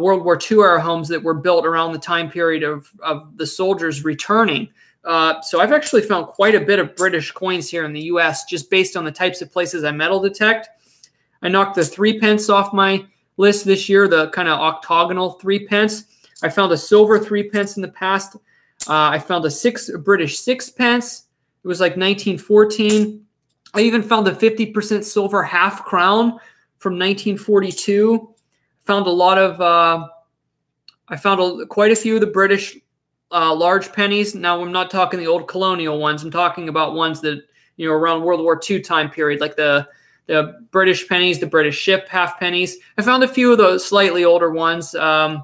World War II era homes that were built around the time period of the soldiers returning. So I've actually found quite a bit of British coins here in the U.S. just based on the types of places I metal detect. I knocked the 3 pence off my list this year, the kind of octagonal 3 pence. I found a silver 3 pence in the past. I found a British 6 pence. It was like 1914. I even found a 50% silver half crown from 1942. Found a lot of. I found quite a few of the British large pennies. Now, I'm not talking the old colonial ones. I'm talking about ones that, you know, around World War II time period, like the British pennies, the British ship half pennies. I found a few of those slightly older ones, like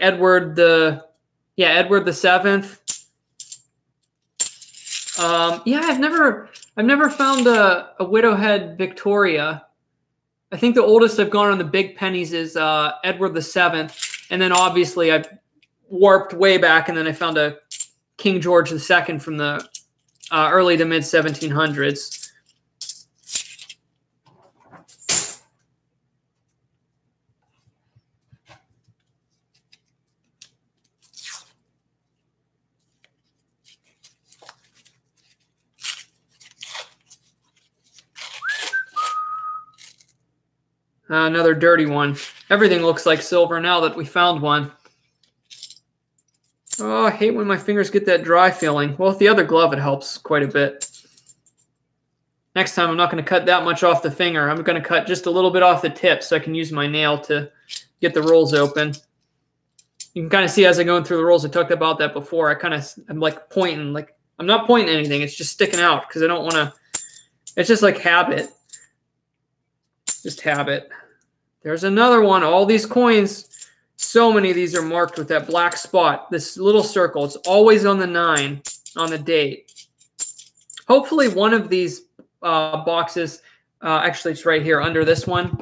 Edward the Seventh. Yeah, I've never found a widowhead Victoria. I think the oldest I've gone on the big pennies is Edward the Seventh, and then obviously I've warped way back, and then I found a King George II from the early to mid 1700s. Another dirty one. Everything looks like silver now that we found one. Oh, I hate when my fingers get that dry feeling. Well, with the other glove, it helps quite a bit. Next time, I'm not going to cut that much off the finger. I'm going to cut just a little bit off the tip so I can use my nail to get the rolls open. You can kind of see as I'm going through the rolls, I talked about that before. I'm like pointing, like I'm not pointing anything. It's just sticking out because I don't want to. It's just like habit. Just habit. There's another one. All these coins, so many of these are marked with that black spot. This little circle. It's always on the 9 on the date. Hopefully one of these boxes, actually it's right here under this one.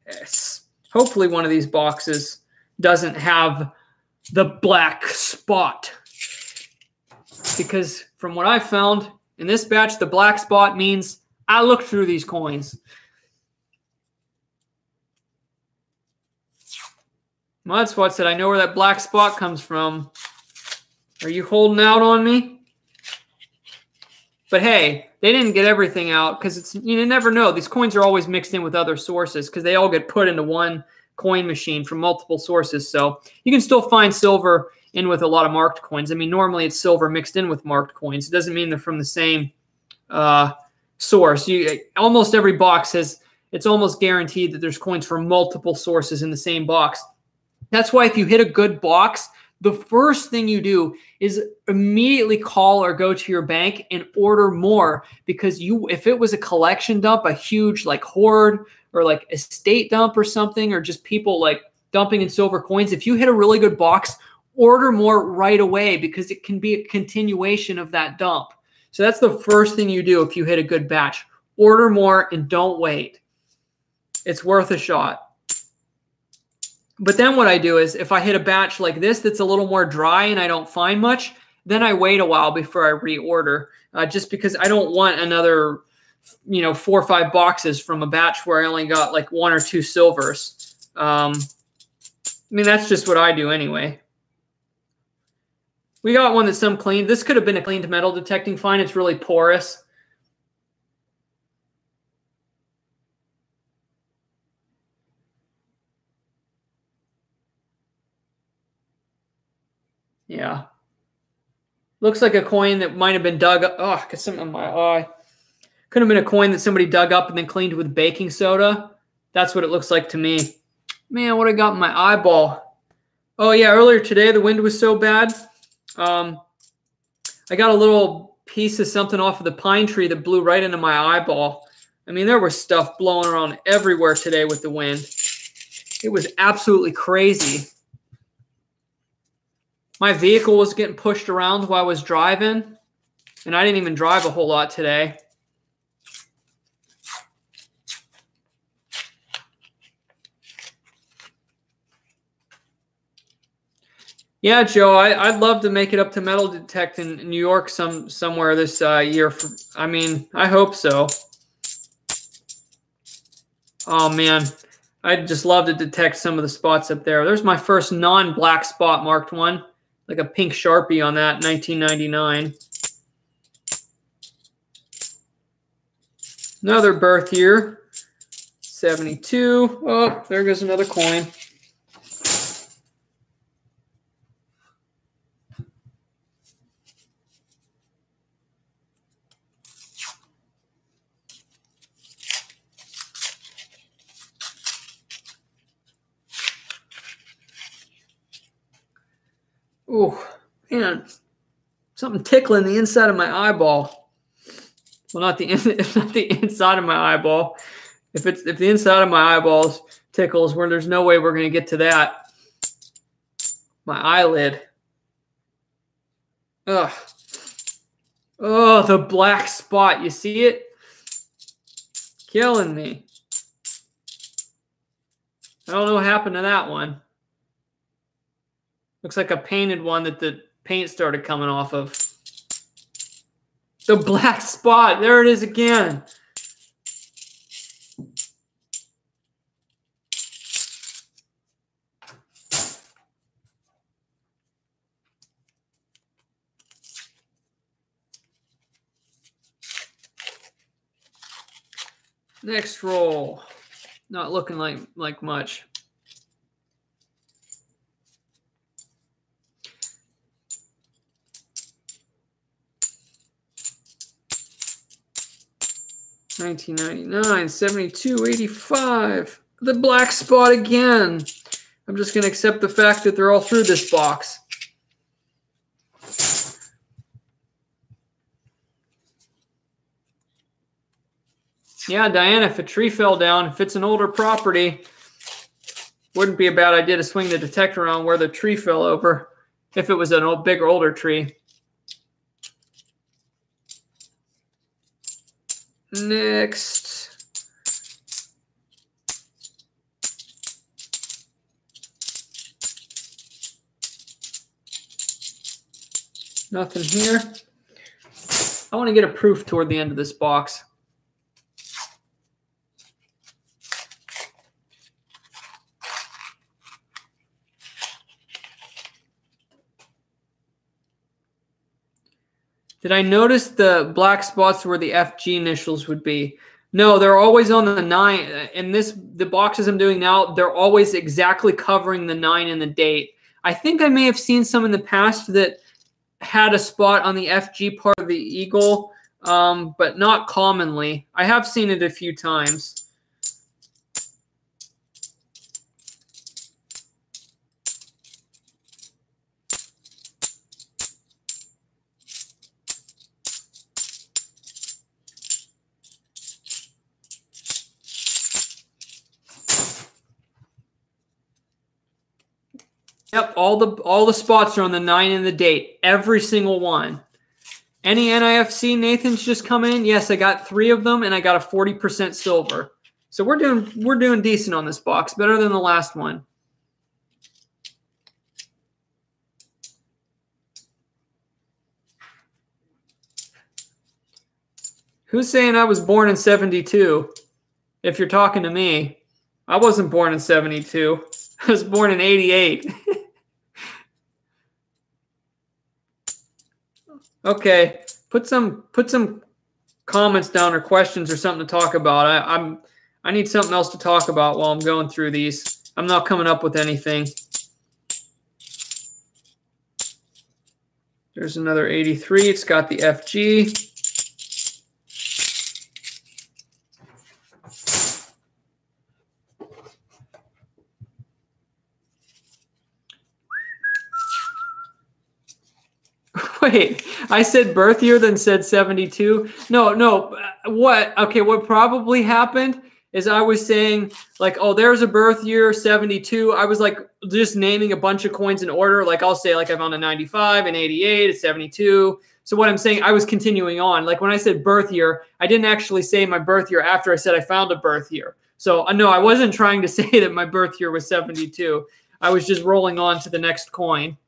Yes. Hopefully one of these boxes doesn't have the black spot. Because from what I found in this batch, the black spot means I looked through these coins. Mudspot said, I know where that black spot comes from. Are you holding out on me? But hey, they didn't get everything out because you never know. These coins are always mixed in with other sources because they all get put into one coin machine from multiple sources. So you can still find silver in with a lot of marked coins. I mean, normally it's silver mixed in with marked coins. It doesn't mean they're from the same source. Almost every box has, it's almost guaranteed that there's coins from multiple sources in the same box. That's why if you hit a good box, the first thing you do is immediately call or go to your bank and order more, because if it was a collection dump, a huge like hoard or like estate dump or something, or just people like dumping in silver coins, if you hit a really good box, order more right away because it can be a continuation of that dump. So that's the first thing you do if you hit a good batch. Order more and don't wait. It's worth a shot. But then what I do is if I hit a batch like this that's a little more dry and I don't find much, then I wait a while before I reorder, just because I don't want another, 4 or 5 boxes from a batch where I only got like 1 or 2 silvers. I mean, that's just what I do anyway. We got one that's some clean. This could have been a cleaned metal detecting find. It's really porous. Yeah. Looks like a coin that might have been dug up. Oh, got something in my eye. Could have been a coin that somebody dug up and then cleaned with baking soda. That's what it looks like to me. Man, what I got in my eyeball. Oh, yeah, earlier today the wind was so bad. I got a little piece of something off of the pine tree that blew right into my eyeball. I mean, there was stuff blowing around everywhere today with the wind. It was absolutely crazy. My vehicle was getting pushed around while I was driving, and I didn't even drive a whole lot today. Yeah, Joe, I'd love to make it up to metal detect in New York somewhere this year. I mean, I hope so. Oh, man. I'd just love to detect some of the spots up there. There's my first non-black spot marked one. Like a pink Sharpie on that, 1999. Another birth year, 72. Oh, there goes another coin. Oh, man, something tickling the inside of my eyeball. Well, not the inside of my eyeball. If the inside of my eyeballs tickles, where there's no way we're going to get to that. My eyelid. Ugh. Oh, the black spot. You see it? Killing me. I don't know what happened to that one. Looks like a painted one that the paint started coming off of. The black spot. There it is again. Next roll. Not looking like much. $19.99, $72.85. The black spot again. I'm just going to accept the fact that they're all through this box. Yeah, Diana, if a tree fell down, if it's an older property, wouldn't be a bad idea to swing the detector on where the tree fell over if it was an old, bigger, older tree. Next. Nothing here. I want to get a proof toward the end of this box. Did I notice the black spots where the FG initials would be? No, they're always on the 9. In the boxes I'm doing now, they're always exactly covering the 9 and the date. I think I may have seen some in the past that had a spot on the FG part of the eagle, but not commonly. I have seen it a few times. Yep, all the spots are on the 9 and the date, every single one. Any NIFC Nathan's just come in? Yes, I got 3 of them and I got a 40% silver. So we're doing decent on this box, better than the last one. Who's saying I was born in 72? If you're talking to me, I wasn't born in 72. I was born in 88. Okay, put some comments down or questions or something to talk about. I need something else to talk about while I'm going through these. I'm not coming up with anything. There's another 83. It's got the FG. Wait, I said birth year, then said 72. No. What? Okay, what probably happened is I was saying like, oh, there's a birth year, 72. I was like just naming a bunch of coins in order. Like I'll say like I found a 95, an 88, a 72. So what I'm saying, I was continuing on. Like when I said birth year, I didn't actually say my birth year after I said I found a birth year. So no, I wasn't trying to say that my birth year was 72. I was just rolling on to the next coin.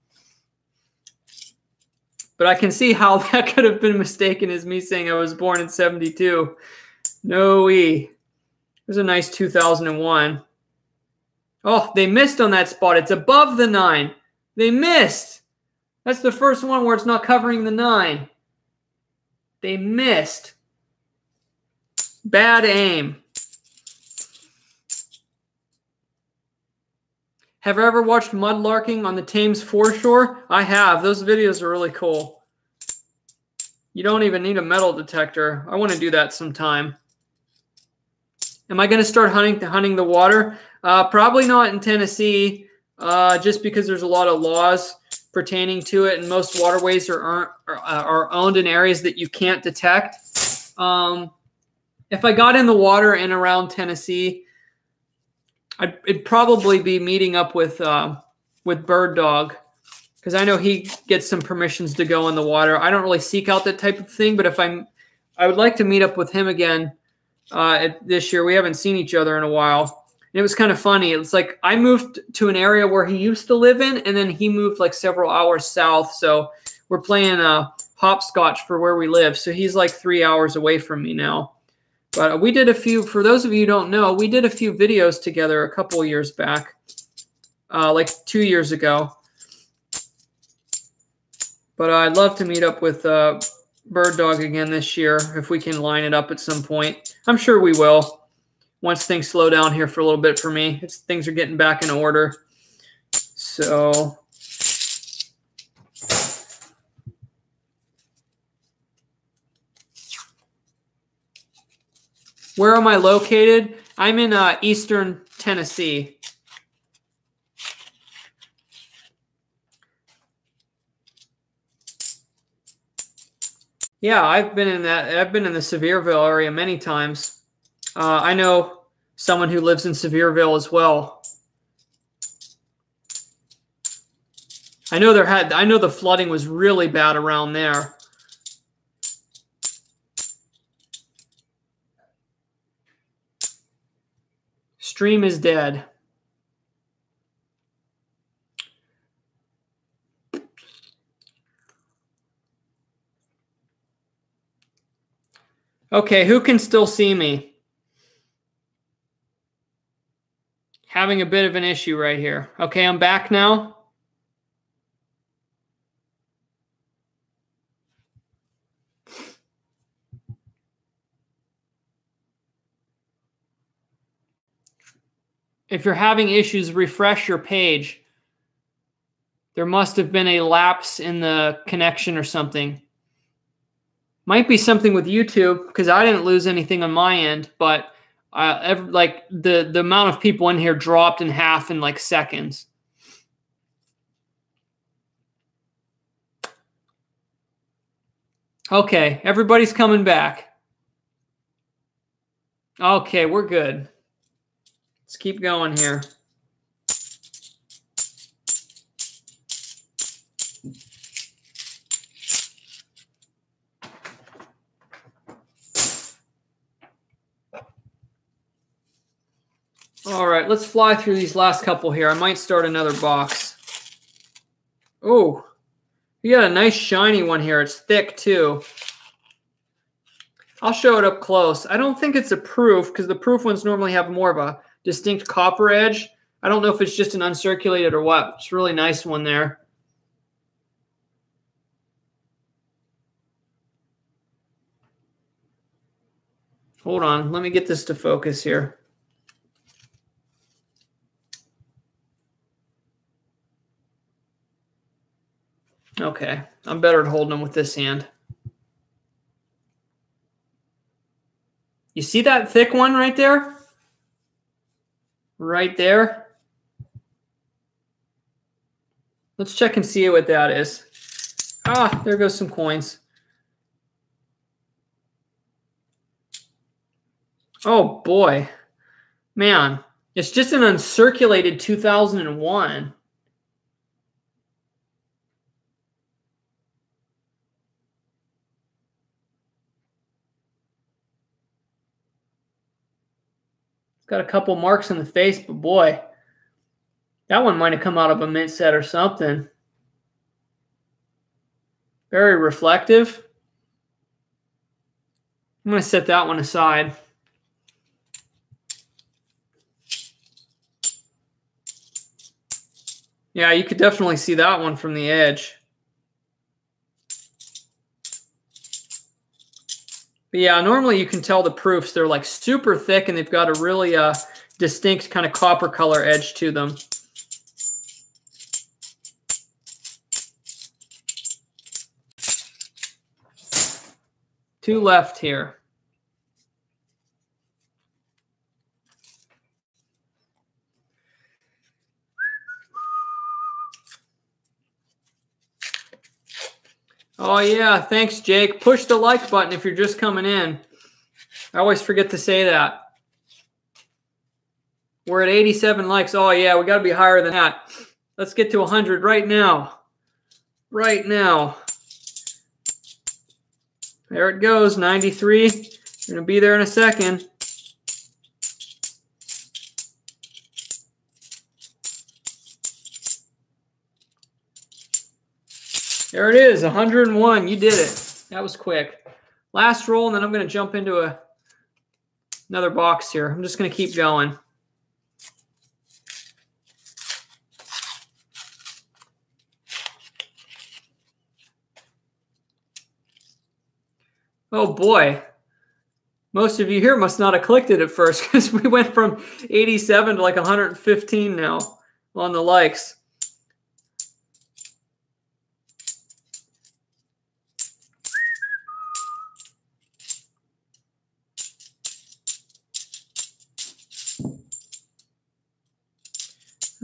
But I can see how that could have been mistaken as me saying I was born in 72. No-y. There's a nice 2001. Oh, they missed on that spot. It's above the 9. They missed. That's the first one where it's not covering the 9. They missed. Bad aim. Have I ever watched mudlarking on the Thames foreshore? I have. Those videos are really cool. You don't even need a metal detector. I want to do that sometime. Am I going to start hunting the water? Probably not in Tennessee, just because there's a lot of laws pertaining to it, and most waterways are owned in areas that you can't detect. If I got in the water in around Tennessee, I'd probably be meeting up with Bird Dog, because I know he gets some permissions to go in the water. I don't really seek out that type of thing, but if I would like to meet up with him again this year. We haven't seen each other in a while. And it was kind of funny. It was like I moved to an area where he used to live in, and then he moved like several hours south. So we're playing hopscotch for where we live. So he's like 3 hours away from me now. But we did a few, for those of you who don't know, we did a few videos together a couple of years back, like 2 years ago. But I'd love to meet up with Bird Dog again this year if we can line it up at some point. I'm sure we will once things slow down here for a little bit for me. Things are getting back in order. So where am I located? I'm in eastern Tennessee. Yeah, I've been in that. I've been in the Sevierville area many times. I know someone who lives in Sevierville as well. I know the flooding was really bad around there. Stream is dead. Okay, who can still see me? Having a bit of an issue right here. Okay, I'm back now. If you're having issues, refresh your page. There must have been a lapse in the connection or something. Might be something with YouTube because I didn't lose anything on my end, but like the amount of people in here dropped in half in like seconds. Okay, everybody's coming back. Okay, we're good. Let's keep going here. All right, let's fly through these last couple here. I might start another box. Oh, you got a nice shiny one here. It's thick too. I'll show it up close. I don't think it's a proof because the proof ones normally have more of a distinct copper edge. I don't know if it's just an uncirculated or what. It's a really nice one there. Hold on. Let me get this to focus here. Okay. I'm better at holding them with this hand. You see that thick one right there? Right there. Let's check and see what that is. Ah, there goes some coins. Oh, boy. Man, it's just an uncirculated 2001. Got a couple marks on the face, but boy, that one might have come out of a mint set or something. Very reflective. I'm going to set that one aside. Yeah, you could definitely see that one from the edge. But yeah, normally you can tell the proofs. They're like super thick and they've got a really distinct kind of copper color edge to them. Two left here. Oh, yeah. Thanks, Jake. Push the like button if you're just coming in. I always forget to say that. We're at 87 likes. Oh, yeah. We got to be higher than that. Let's get to 100 right now. Right now. There it goes. 93. You're going to be there in a second. There it is, 101. You did it. That was quick. Last roll, and then I'm going to jump into another box here. I'm just going to keep going. Oh, boy. Most of you here must not have clicked it at first because we went from 87 to like 115 now on the likes.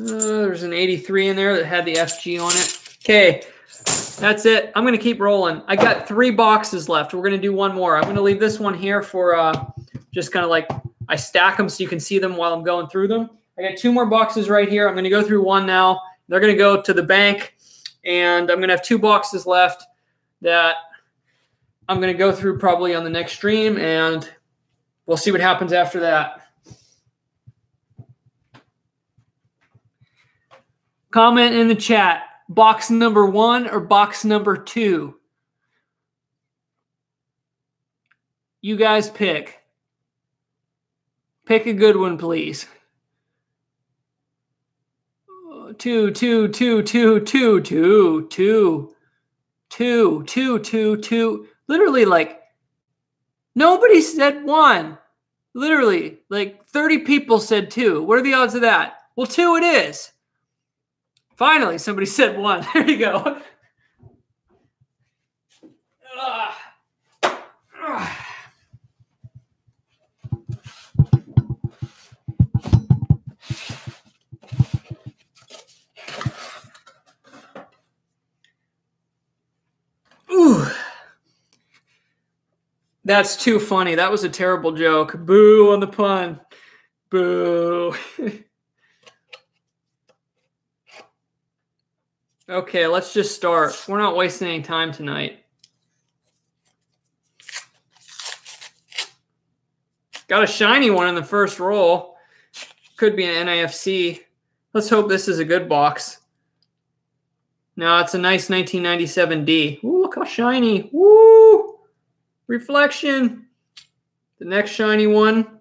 There's an 83 in there that had the FG on it. Okay, That's it. I'm going to keep rolling. I got 3 boxes left. We're going to do one more. I'm going to leave this one here for just kind of like I stack them so you can see them while I'm going through them. I got 2 more boxes right here. I'm going to go through one now. They're going to go to the bank, and I'm going to have 2 boxes left that I'm going to go through probably on the next stream, and we'll see what happens after that. Comment in the chat, box number 1 or box number 2? You guys pick. Pick a good one, please. 2, 2, 2, 2, 2, 2, 2, 2, 2, 2, 2. Literally, like, nobody said 1. Literally, like 30 people said 2. What are the odds of that? Well, 2 it is. Finally, somebody said 1. There you go. Ooh. That's too funny. That was a terrible joke. Boo on the pun. Boo. Okay, let's just start. We're not wasting any time tonight. Got a shiny one in the first roll. Could be an NIFC. Let's hope this is a good box. No, it's a nice 1997D. Ooh, look how shiny. Woo! Reflection. The next shiny one.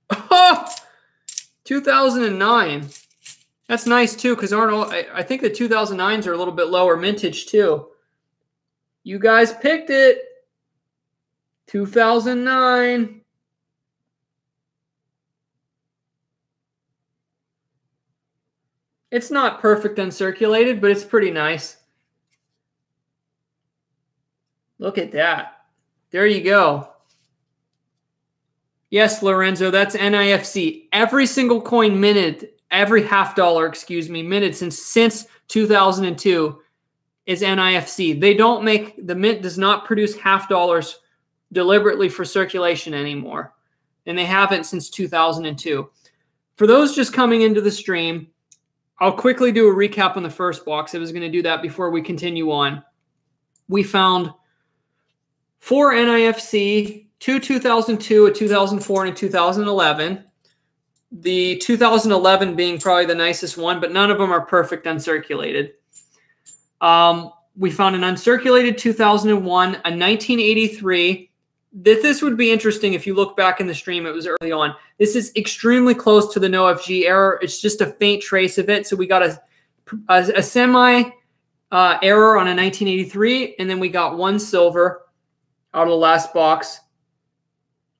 Oh! 2009. That's nice too, because I think the 2009s are a little bit lower mintage too. You guys picked it. 2009. It's not perfect uncirculated, but it's pretty nice. Look at that. There you go. Yes, Lorenzo, that's NIFC. Every single coin minted, every $half, excuse me, minted since 2002 is NIFC. They don't make, the mint does not produce $half deliberately for circulation anymore. And they haven't since 2002. For those just coming into the stream, I'll quickly do a recap on the first box. I was going to do that before we continue on. We found 4 NIFC, 2 2002, a 2004, and a 2011. The 2011 being probably the nicest one, but none of them are perfect uncirculated. We found an uncirculated 2001, a 1983. This would be interesting if you look back in the stream. It was early on. This is extremely close to the no FG error. It's just a faint trace of it. So we got a semi error on a 1983, and then we got 1 silver out of the last box,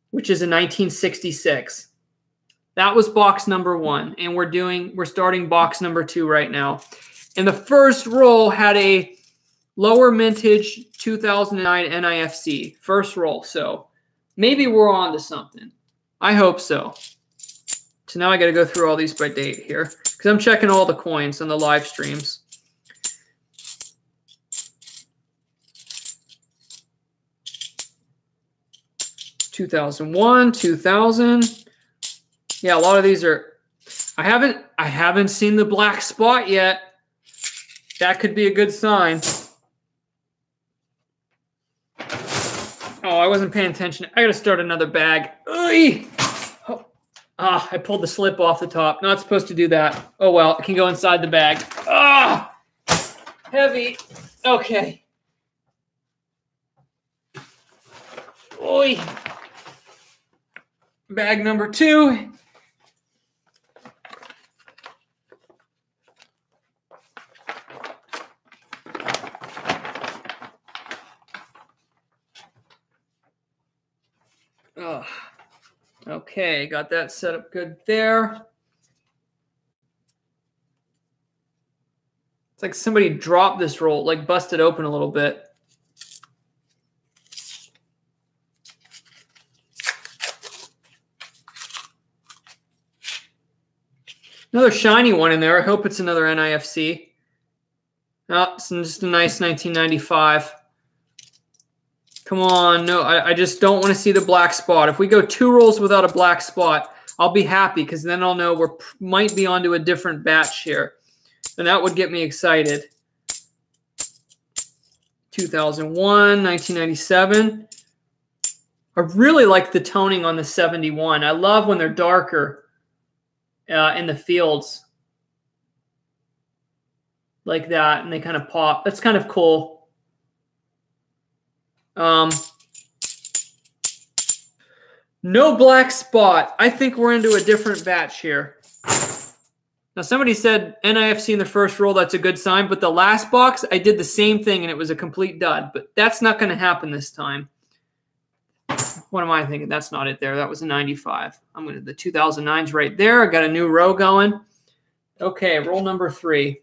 which is a 1966. That was box number 1, and we're starting box number 2 right now. And the first roll had a lower mintage 2009 NIFC first roll. So maybe we're on to something. I hope so. So now I got to go through all these by date here because I'm checking all the coins on the live streams. (2001), 2000. Yeah, a lot of these are. I haven't seen the black spot yet. That could be a good sign. Oh, I wasn't paying attention. I got to start another bag. Oh. Ah, I pulled the slip off the top. Not supposed to do that. Oh, well, it can go inside the bag. Ah, heavy. Okay. Oi. Bag number 2. Oh, okay, got that set up good there. It's like somebody dropped this roll, like busted open a little bit. Another shiny one in there. I hope it's another NIFC. Oh, it's just a nice 1995. Come on. No, I just don't want to see the black spot. If we go 2 rolls without a black spot, I'll be happy because then I'll know we might be onto a different batch here. And that would get me excited. 2001, 1997. I really like the toning on the 71. I love when they're darker in the fields like that, and they kind of pop. That's kind of cool. No black spot. I think we're into a different batch here. Now, somebody said NIFC in the first roll, that's a good sign. But the last box, I did the same thing, and it was a complete dud. But that's not going to happen this time. What am I thinking? That's not it there. That was a 95. I'm going to the 2009's right there. I got a new row going. Okay, roll number 3.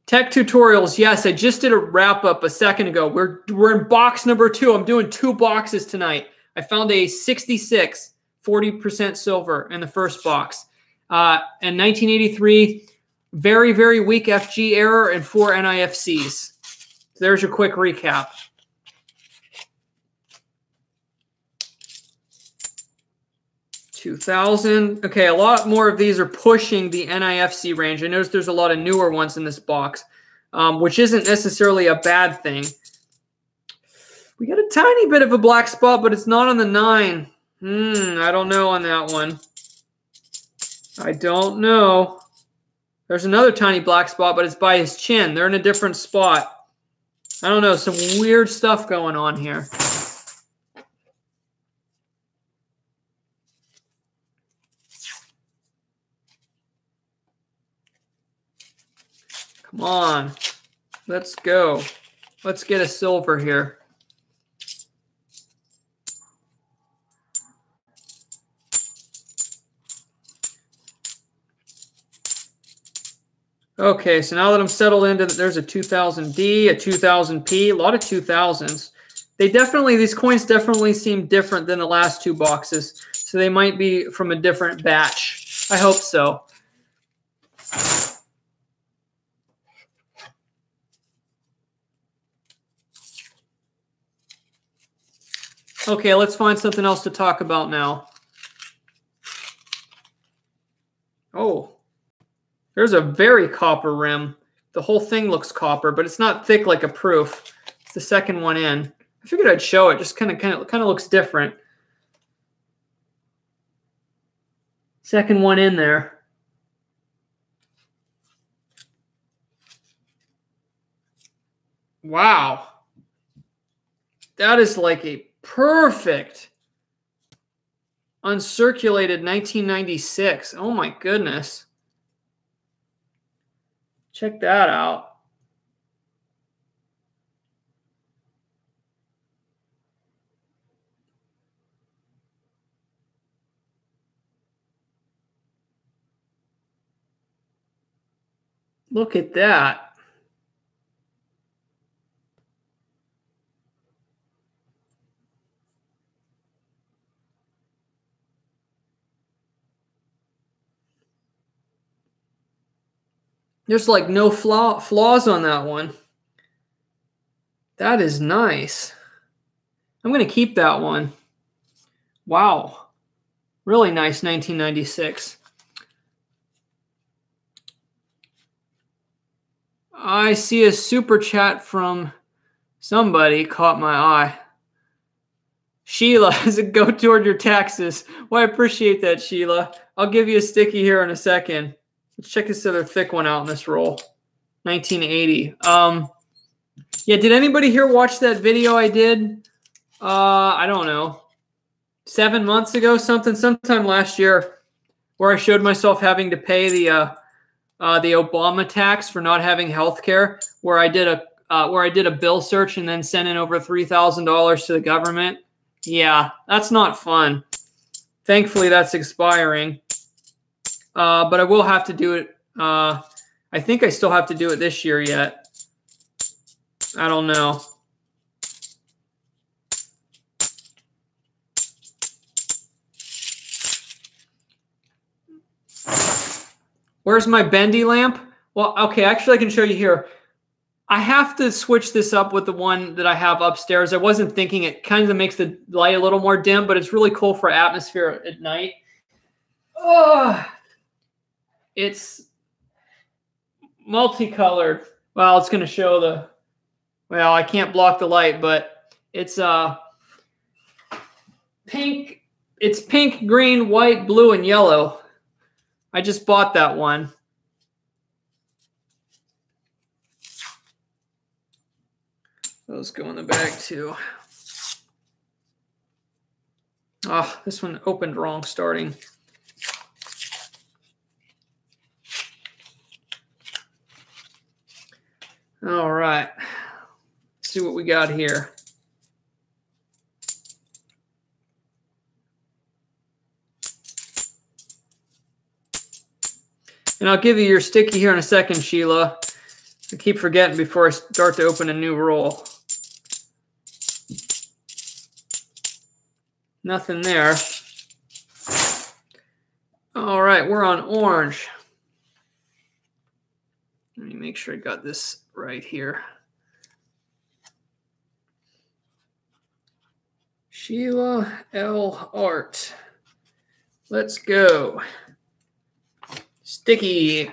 Tech tutorials. Yes, I just did a wrap-up a second ago. We're in box number 2. I'm doing 2 boxes tonight. I found a 66. 40% silver in the first box. And 1983, very, very weak FG error and 4 NIFCs. So there's your quick recap. $2,000. Okay, a lot more of these are pushing the NIFC range. I noticed there's a lot of newer ones in this box, which isn't necessarily a bad thing. We got a tiny bit of a black spot, but it's not on the 9. I don't know on that one. I don't know. There's another tiny black spot, but it's by his chin. They're in a different spot. I don't know. Some weird stuff going on here. Come on. Let's go. Let's get a silver here. Okay, so now that I'm settled into that, there's a 2000D, a 2000P, a lot of 2000s. These coins definitely seem different than the last 2 boxes. So they might be from a different batch. I hope so. Okay, let's find something else to talk about now. Oh. There's a very copper rim. The whole thing looks copper, but it's not thick like a proof. It's the second one in. I figured I'd show it. Just kind of looks different. Second one in there. Wow. That is like a perfect uncirculated 1996. Oh my goodness. Check that out. Look at that. There's like no flaws on that one. That is nice. I'm going to keep that one. Wow. Really nice 1996. I see a super chat from somebody caught my eye. Sheila, as a go toward your taxes. Well, I appreciate that, Sheila. I'll give you a sticky here in a second. Let's check this other thick one out in this roll. 1980. Yeah, did anybody here watch that video I did? I don't know. 7 months ago, sometime last year, where I showed myself having to pay the Obama tax for not having health care, where I did a bill search and then sent in over $3,000 to the government. Yeah, that's not fun. Thankfully, that's expiring. But I will have to do it. I think I still have to do it this year yet. I don't know. Where's my bendy lamp? Well, okay, actually I can show you here. I have to switch this up with the one that I have upstairs. I wasn't thinking, it kind of makes the light a little more dim, but it's really cool for atmosphere at night. Oh, it's multicolored. Well, it's going to show the, well, I can't block the light, but it's pink. It's pink, green, white, blue, and yellow. I just bought that one. Those go in the bag too. Oh, this one opened wrong starting. All right. Let's see what we got here. And I'll give you your sticky here in a second, Sheila. I keep forgetting before I start to open a new roll. Nothing there. All right, we're on orange. Let me make sure I got this right here. Sheila L. Art. Let's go. Sticky.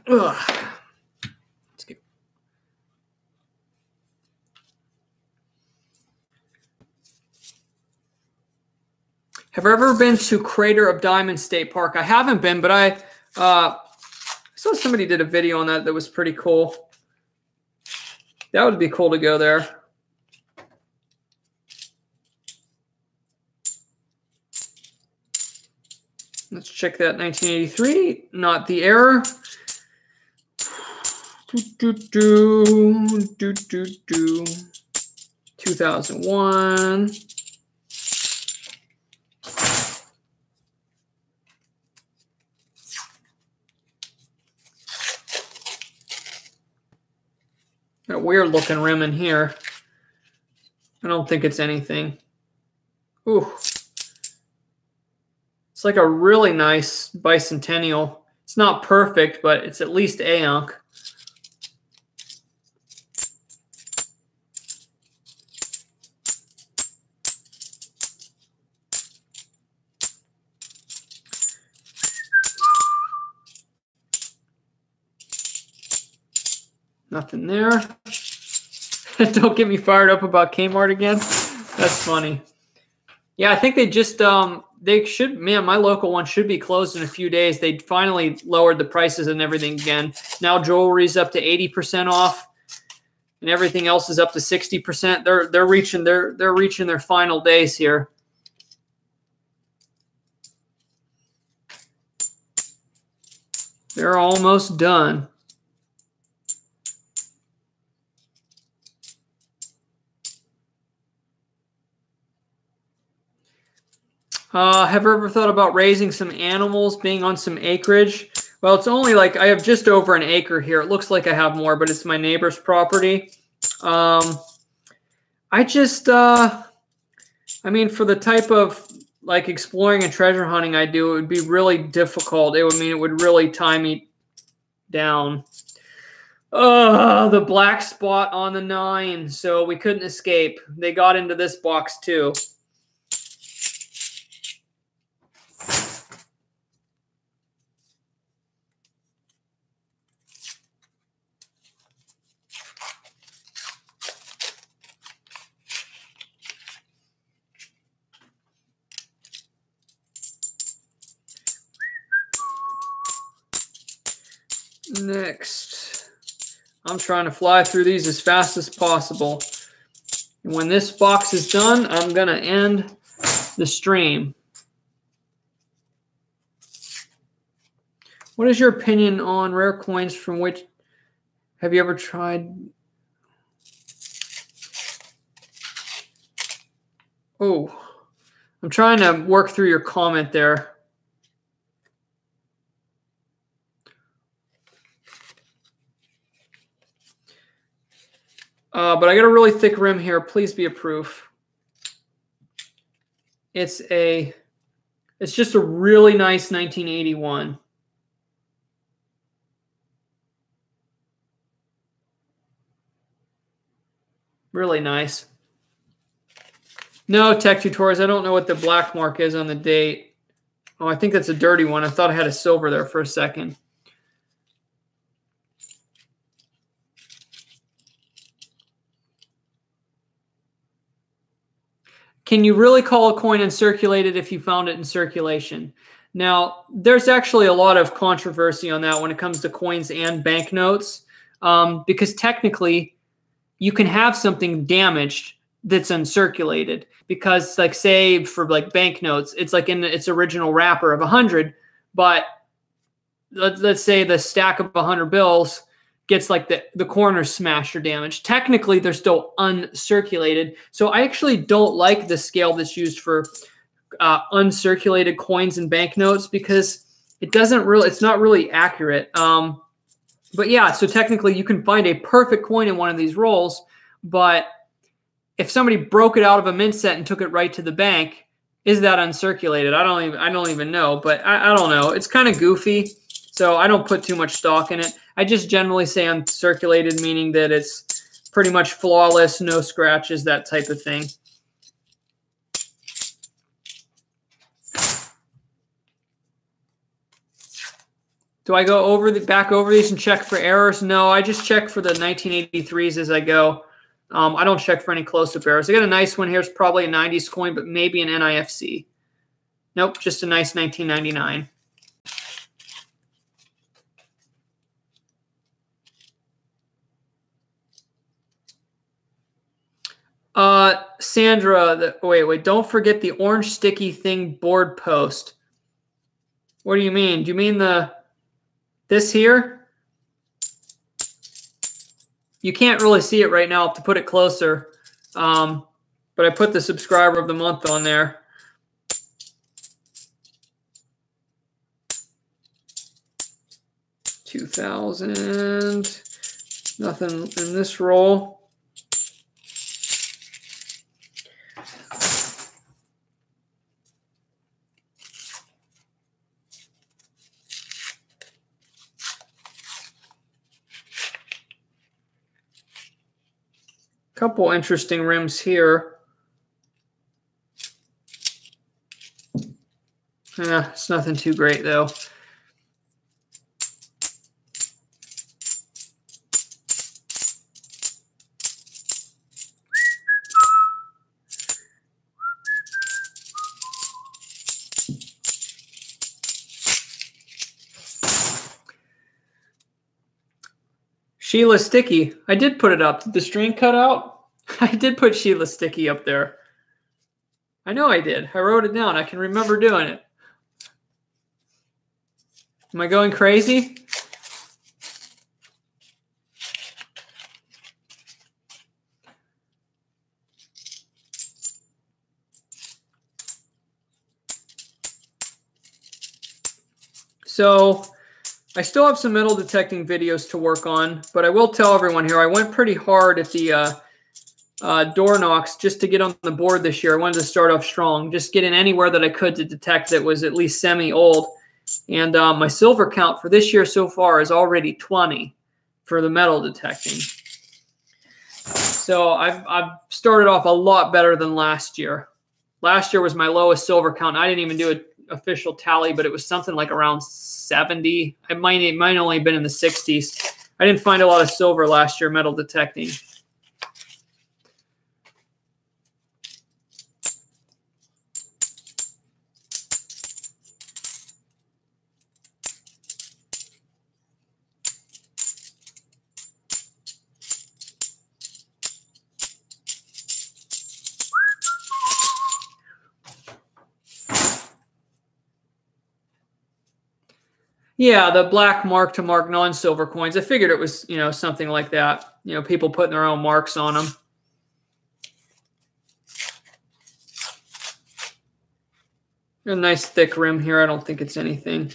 Ugh. Let's get. Have I ever been to Crater of Diamond State Park? I haven't been, but I saw somebody did a video on that that was pretty cool. That would be cool to go there. Let's check that 1983, not the error. 2001. Got a weird looking rim in here. I don't think it's anything. Ooh. It's like a really nice bicentennial. It's not perfect, but it's at least A-unk. Nothing there. Don't get me fired up about Kmart again. That's funny. Yeah, I think they just they should, man, my local one should be closed in a few days. They finally lowered the prices and everything again. Now jewelry's up to 80% off and everything else is up to 60%. They're reaching their final days here. They're almost done. Have you ever thought about raising some animals, being on some acreage? Well, it's only like I have just over an acre here. It looks like I have more, but it's my neighbor's property. I mean, for the type of like exploring and treasure hunting I do, it would be really difficult. It would really tie me down. The black spot on the 9, so we couldn't escape. They got into this box too. Next, I'm trying to fly through these as fast as possible. And when this box is done, I'm going to end the stream. What is your opinion on rare coins from which have you ever tried? Oh, I'm trying to work through your comment there. But I got a really thick rim here. Please be a proof. It's just a really nice 1981. Really nice. No, Tech Tutorials. I don't know what the black mark is on the date. Oh, I think that's a dirty one. I thought I had a silver there for a second. Can you really call a coin uncirculated if you found it in circulation? Now, there's actually a lot of controversy on that when it comes to coins and banknotes, because technically you can have something damaged that's uncirculated, because like say for like banknotes, it's like in its original wrapper of 100, but let's say the stack of 100 bills gets like the corners smashed or damaged. Technically, they're still uncirculated. So I actually don't like the scale that's used for uncirculated coins and banknotes, because it's not really accurate. But yeah, so technically you can find a perfect coin in one of these rolls, but if somebody broke it out of a mint set and took it right to the bank, is that uncirculated? I don't even know, but I don't know. It's kind of goofy, so I don't put too much stock in it. I just generally say uncirculated, meaning that it's pretty much flawless, no scratches, that type of thing. Do I go back over these and check for errors? No, I just check for the 1983s as I go. I don't check for any close-up errors. I got a nice one here. It's probably a 90s coin, but maybe an NIFC. Nope, just a nice 1999. Sandra, wait, don't forget the orange sticky thing board post. What do you mean? Do you mean this here? You can't really see it right now. I'll have to put it closer. But I put the subscriber of the month on there. $2,000. Nothing in this roll. Couple interesting rims here. Yeah, it's nothing too great though. Sheila Sticky. I did put it up. Did the string cut out? I did put Sheila Sticky up there. I know I did. I wrote it down. I can remember doing it. Am I going crazy? So I still have some metal detecting videos to work on, but I will tell everyone here, I went pretty hard at the door knocks just to get on the board this year. I wanted to start off strong, just get in anywhere that I could to detect that was at least semi-old. And my silver count for this year so far is already 20 for the metal detecting. So I've started off a lot better than last year. Last year was my lowest silver count. I didn't even do an official tally, but it was something like around 70. It might only have been in the 60s. I didn't find a lot of silver last year metal detecting. Yeah, the black mark to mark non-silver coins. I figured it was, something like that. People putting their own marks on them. A nice thick rim here. I don't think it's anything.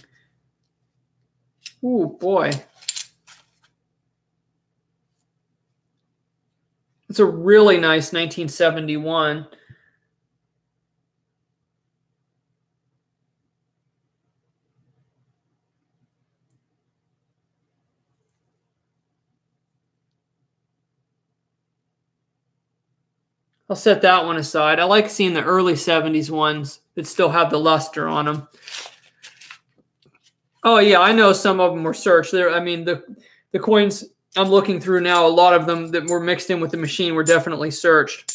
Ooh, boy. It's a really nice 1971. I'll set that one aside. I like seeing the early 70s ones that still have the luster on them. Oh, yeah, I know some of them were searched. I mean, the coins I'm looking through now, a lot of them that were mixed in with the machine were definitely searched.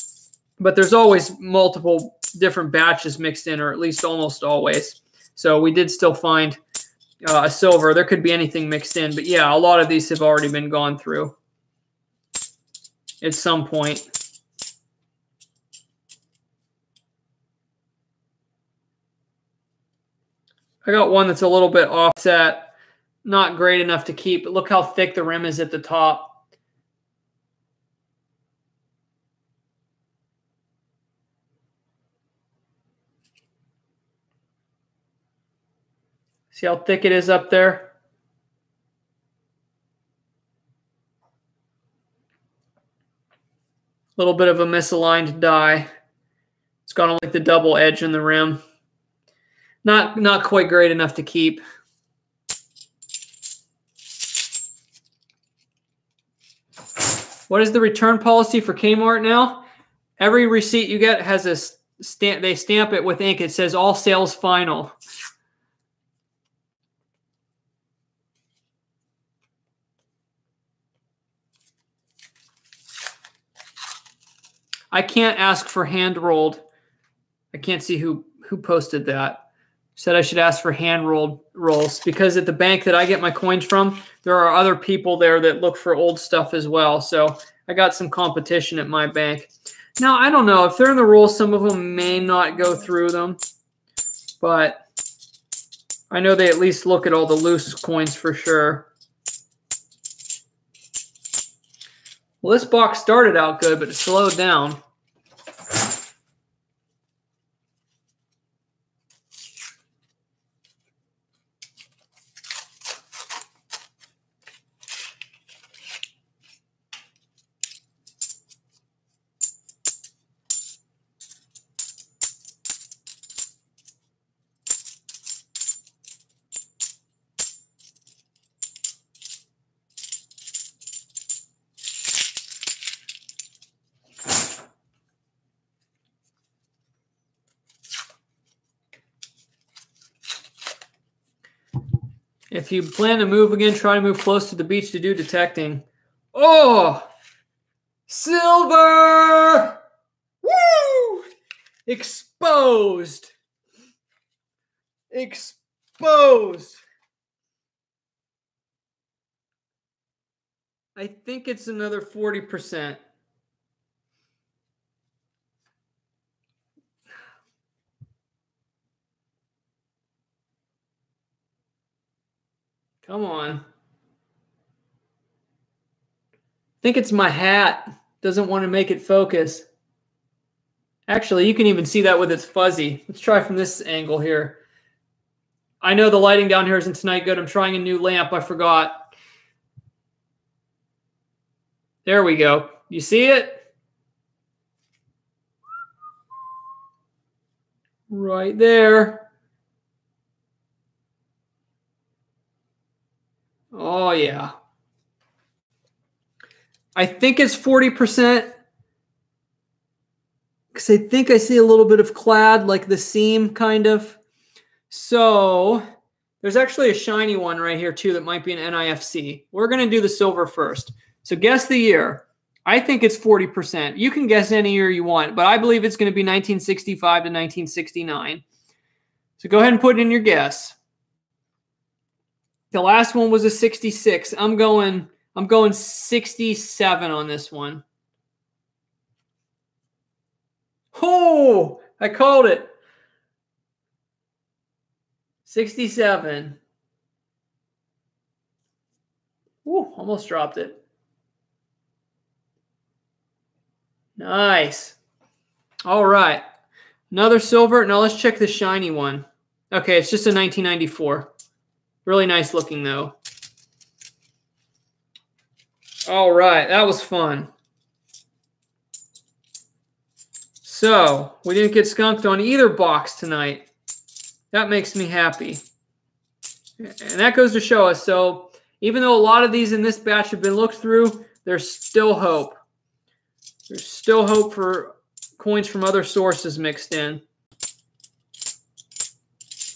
But there's always multiple different batches mixed in, or at least almost always. So we did still find a silver. There could be anything mixed in. But, yeah, a lot of these have already been gone through at some point. I got one that's a little bit offset, not great enough to keep. But look how thick the rim is at the top. See how thick it is up there? A little bit of a misaligned die. It's got on like the double edge in the rim. Not quite great enough to keep. What is the return policy for Kmart now? Every receipt you get has a stamp. They stamp it with ink. It says all sales final. I can't ask for hand rolled. I can't see who posted that. Said I should ask for hand-rolled rolls because at the bank that I get my coins from, there are other people there that look for old stuff as well. So I got some competition at my bank. Now, I don't know. If they're in the rolls, some of them may not go through them. But I know they at least look at all the loose coins for sure. Well, this box started out good, but it slowed down. If you plan to move again, try to move close to the beach to do detecting. Oh! Silver! Woo! Exposed. Exposed. I think it's another 40%. Come on. I think it's my hat. Doesn't want to make it focus. Actually, you can even see that with its fuzzy. Let's try from this angle here. I know the lighting down here isn't tonight good. I'm trying a new lamp. I forgot. There we go. You see it? Right there. Oh, yeah. I think it's 40% because I think I see a little bit of clad, like the seam kind of. So there's actually a shiny one right here too that might be an NIFC. We're going to do the silver first. So guess the year. I think it's 40%. You can guess any year you want, but I believe it's going to be 1965 to 1969. So go ahead and put in your guess. The last one was a 66. I'm going 67 on this one. Oh, I called it. 67. Ooh, almost dropped it. Nice. All right. Another silver. Now let's check the shiny one. Okay, it's just a 1994. Really nice looking, though. All right, that was fun. So, we didn't get skunked on either box tonight. That makes me happy. And that goes to show us. So, even though a lot of these in this batch have been looked through, there's still hope. There's still hope for coins from other sources mixed in.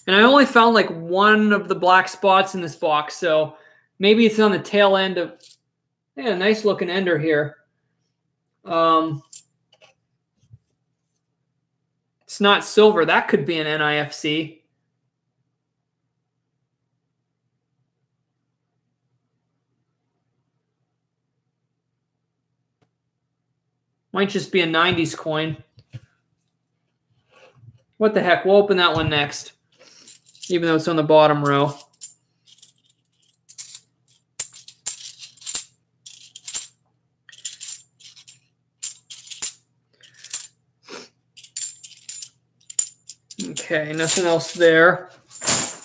And I only found like one of the black spots in this box, so maybe it's on the tail end of, yeah, nice looking ender here. It's not silver. That could be an NIFC. Might just be a 90s coin. What the heck? We'll open that one next, even though it's on the bottom row. Okay, nothing else there.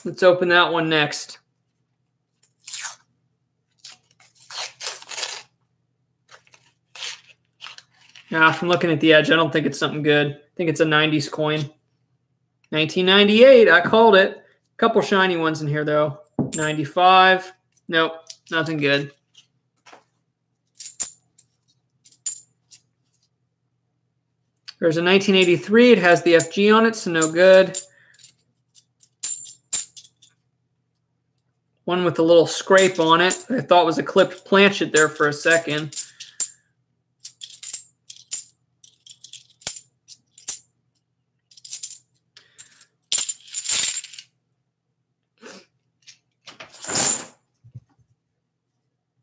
Let's open that one next. Now, from looking at the edge, I don't think it's something good. I think it's a 90s coin. 1998, I called it. A couple shiny ones in here, though. 95. Nope, nothing good. There's a 1983. It has the FG on it, so no good. One with a little scrape on it. I thought was a clipped planchet there for a second.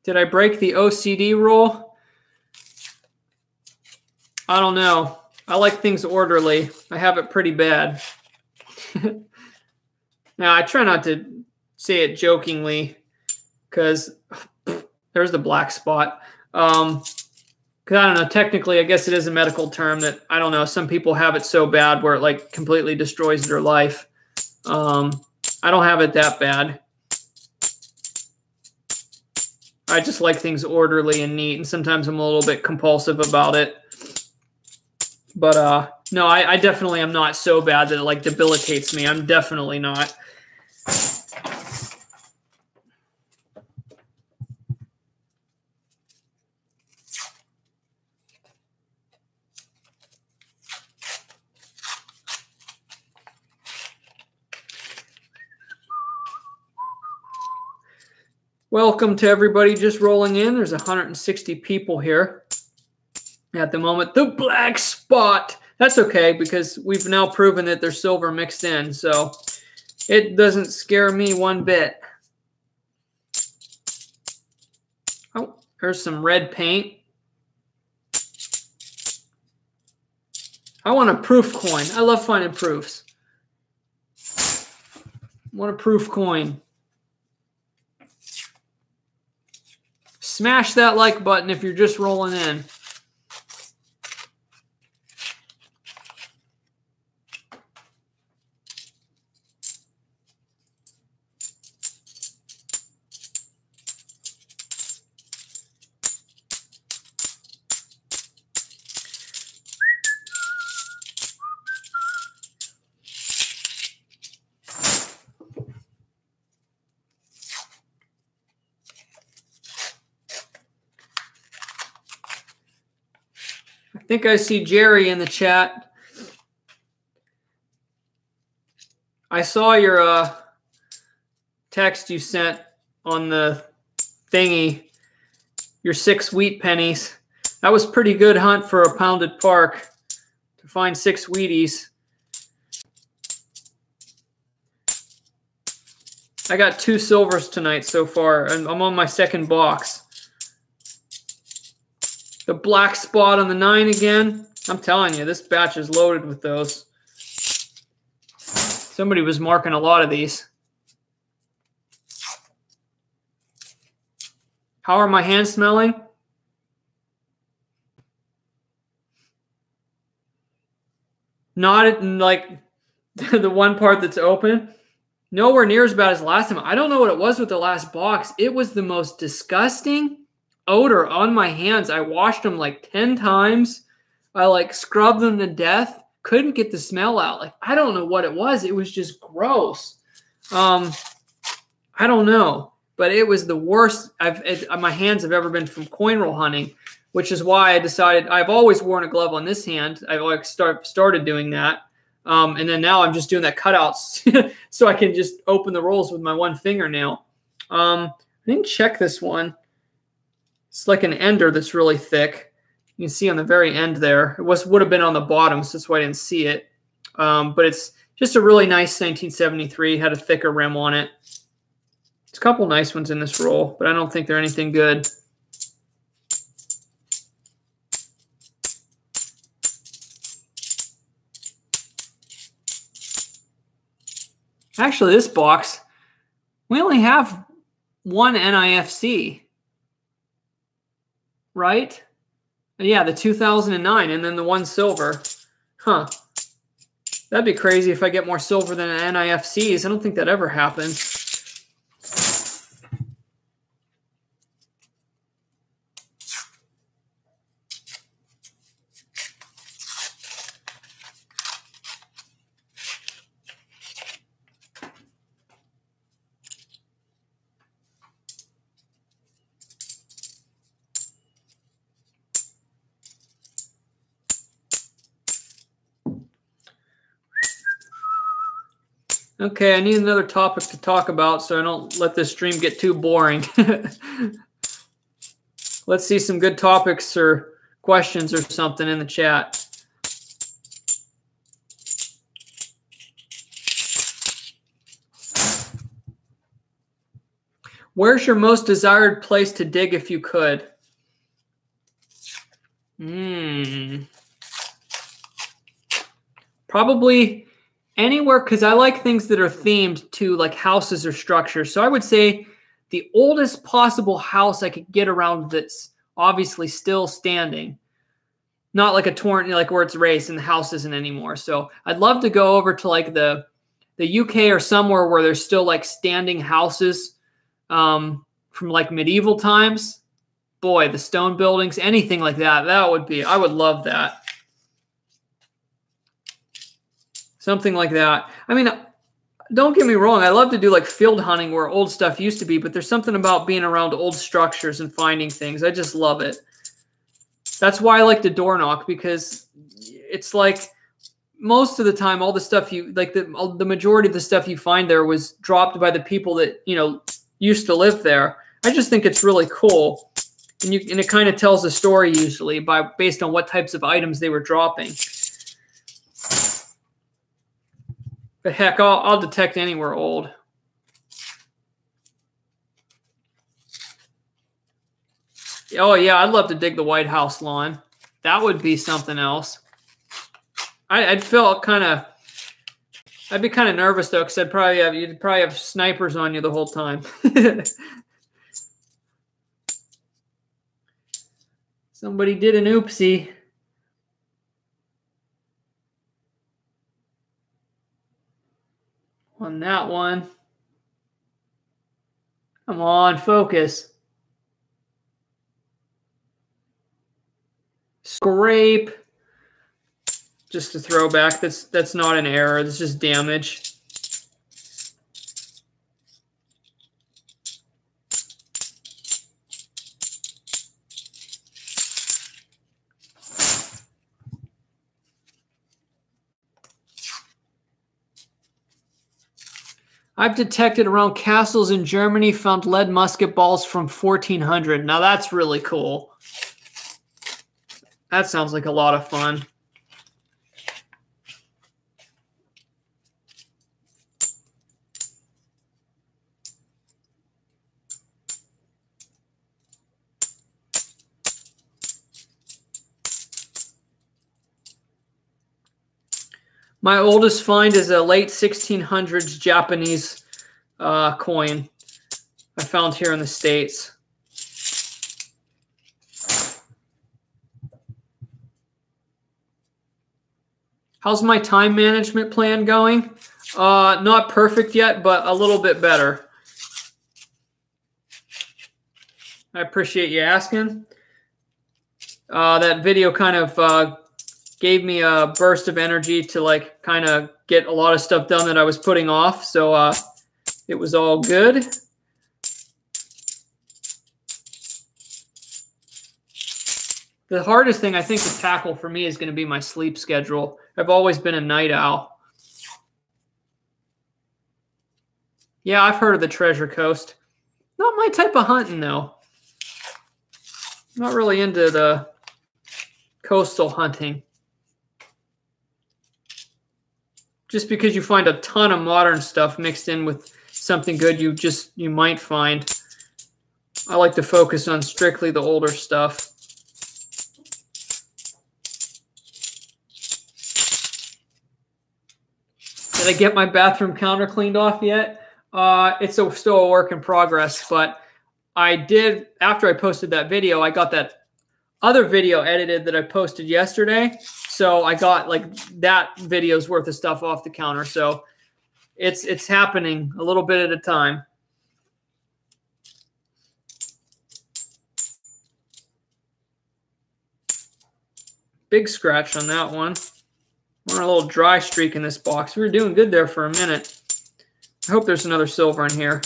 Did I break the OCD rule? I don't know. I like things orderly. I have it pretty bad. Now, I try not to say it jokingly because there's the black spot. Because I don't know, technically, I guess it is a medical term that, I don't know, some people have it so bad where it like completely destroys their life. I don't have it that bad. I just like things orderly and neat, and sometimes I'm a little bit compulsive about it. But no, I definitely am not so bad that it like debilitates me. I'm definitely not. Welcome to everybody just rolling in. There's 160 people here at the moment. The black spot. That's okay because we've now proven that there's silver mixed in, so it doesn't scare me one bit. Oh, there's some red paint. I want a proof coin. I love finding proofs. I want a proof coin. Smash that like button if you're just rolling in. I think I see Jerry in the chat. I saw your text you sent on the thingy, your 6 wheat pennies. That was pretty good hunt for a pounded park to find 6 Wheaties. I got 2 silvers tonight so far, and I'm on my 2nd box. The black spot on the 9 again. I'm telling you, this batch is loaded with those. Somebody was marking a lot of these. How are my hands smelling? Not like the one part that's open. Nowhere near as bad as last time. I don't know what it was with the last box. It was the most disgusting odor on my hands. I washed them like 10 times. I like scrubbed them to death. Couldn't get the smell out. Like, I don't know what it was. It was just gross. I don't know. but it was the worst my hands have ever been from coin roll hunting, which is why I decided I've always worn a glove on this hand. I've like started doing that. And then now I'm just doing that cutouts so I can just open the rolls with my one fingernail. I didn't check this one. It's like an ender that's really thick. You can see on the very end there. It would have been on the bottom, so that's why I didn't see it. But it's just a really nice 1973. Had a thicker rim on it. There's a couple nice ones in this roll, but I don't think they're anything good. Actually, this box, we only have one NIFC, right? Yeah, the 2009, and then the one silver. Huh. That'd be crazy if I get more silver than NIFCs. I don't think that ever happens. Okay, I need another topic to talk about so I don't let this stream get too boring. Let's see some good topics or questions or something in the chat. Where's your most desired place to dig if you could? Probably anywhere, because I like things that are themed to like houses or structures. So I would say the oldest possible house I could get around that's obviously still standing. Not like a torrent, like where it's raised and the house isn't anymore. So I'd love to go over to like the UK or somewhere where there's still like standing houses from like medieval times. Boy, the stone buildings, anything like that. That would be, I would love that. Something like that. I mean, don't get me wrong. I love to do like field hunting where old stuff used to be, but there's something about being around old structures and finding things. I just love it. That's why I like to door knock, because it's like most of the time, all the stuff you like, the majority of the stuff you find there was dropped by the people that, you know, used to live there. I just think it's really cool. And it kind of tells a story usually based on what types of items they were dropping. But heck, I'll detect anywhere old. Oh, yeah, I'd love to dig the White House lawn. That would be something else. I'd feel kind of... I'd be kind of nervous, though, because you'd probably have snipers on you the whole time. Somebody did an oopsie. On that one. Come on, focus. Scrape. Just a throwback. That's not an error. That's just damage. I've detected around castles in Germany, found lead musket balls from 1400. Now that's really cool. That sounds like a lot of fun. My oldest find is a late 1600s Japanese coin I found here in the States. How's my time management plan going? Not perfect yet, but a little bit better. I appreciate you asking. That video kind of gave me a burst of energy to like kind of get a lot of stuff done that I was putting off. So it was all good. The hardest thing I think to tackle for me is going to be my sleep schedule. I've always been a night owl. Yeah, I've heard of the Treasure Coast. Not my type of hunting, though. Not really into the coastal hunting. Just because you find a ton of modern stuff mixed in with something good you might find. I like to focus on strictly the older stuff. Did I get my bathroom counter cleaned off yet? It's still a work in progress, but I did, after I posted that video, I got that other video edited that I posted yesterday. So I got like that video's worth of stuff off the counter. So it's happening a little bit at a time. Big scratch on that one. We're on a little dry streak in this box. We were doing good there for a minute. I hope there's another silver in here.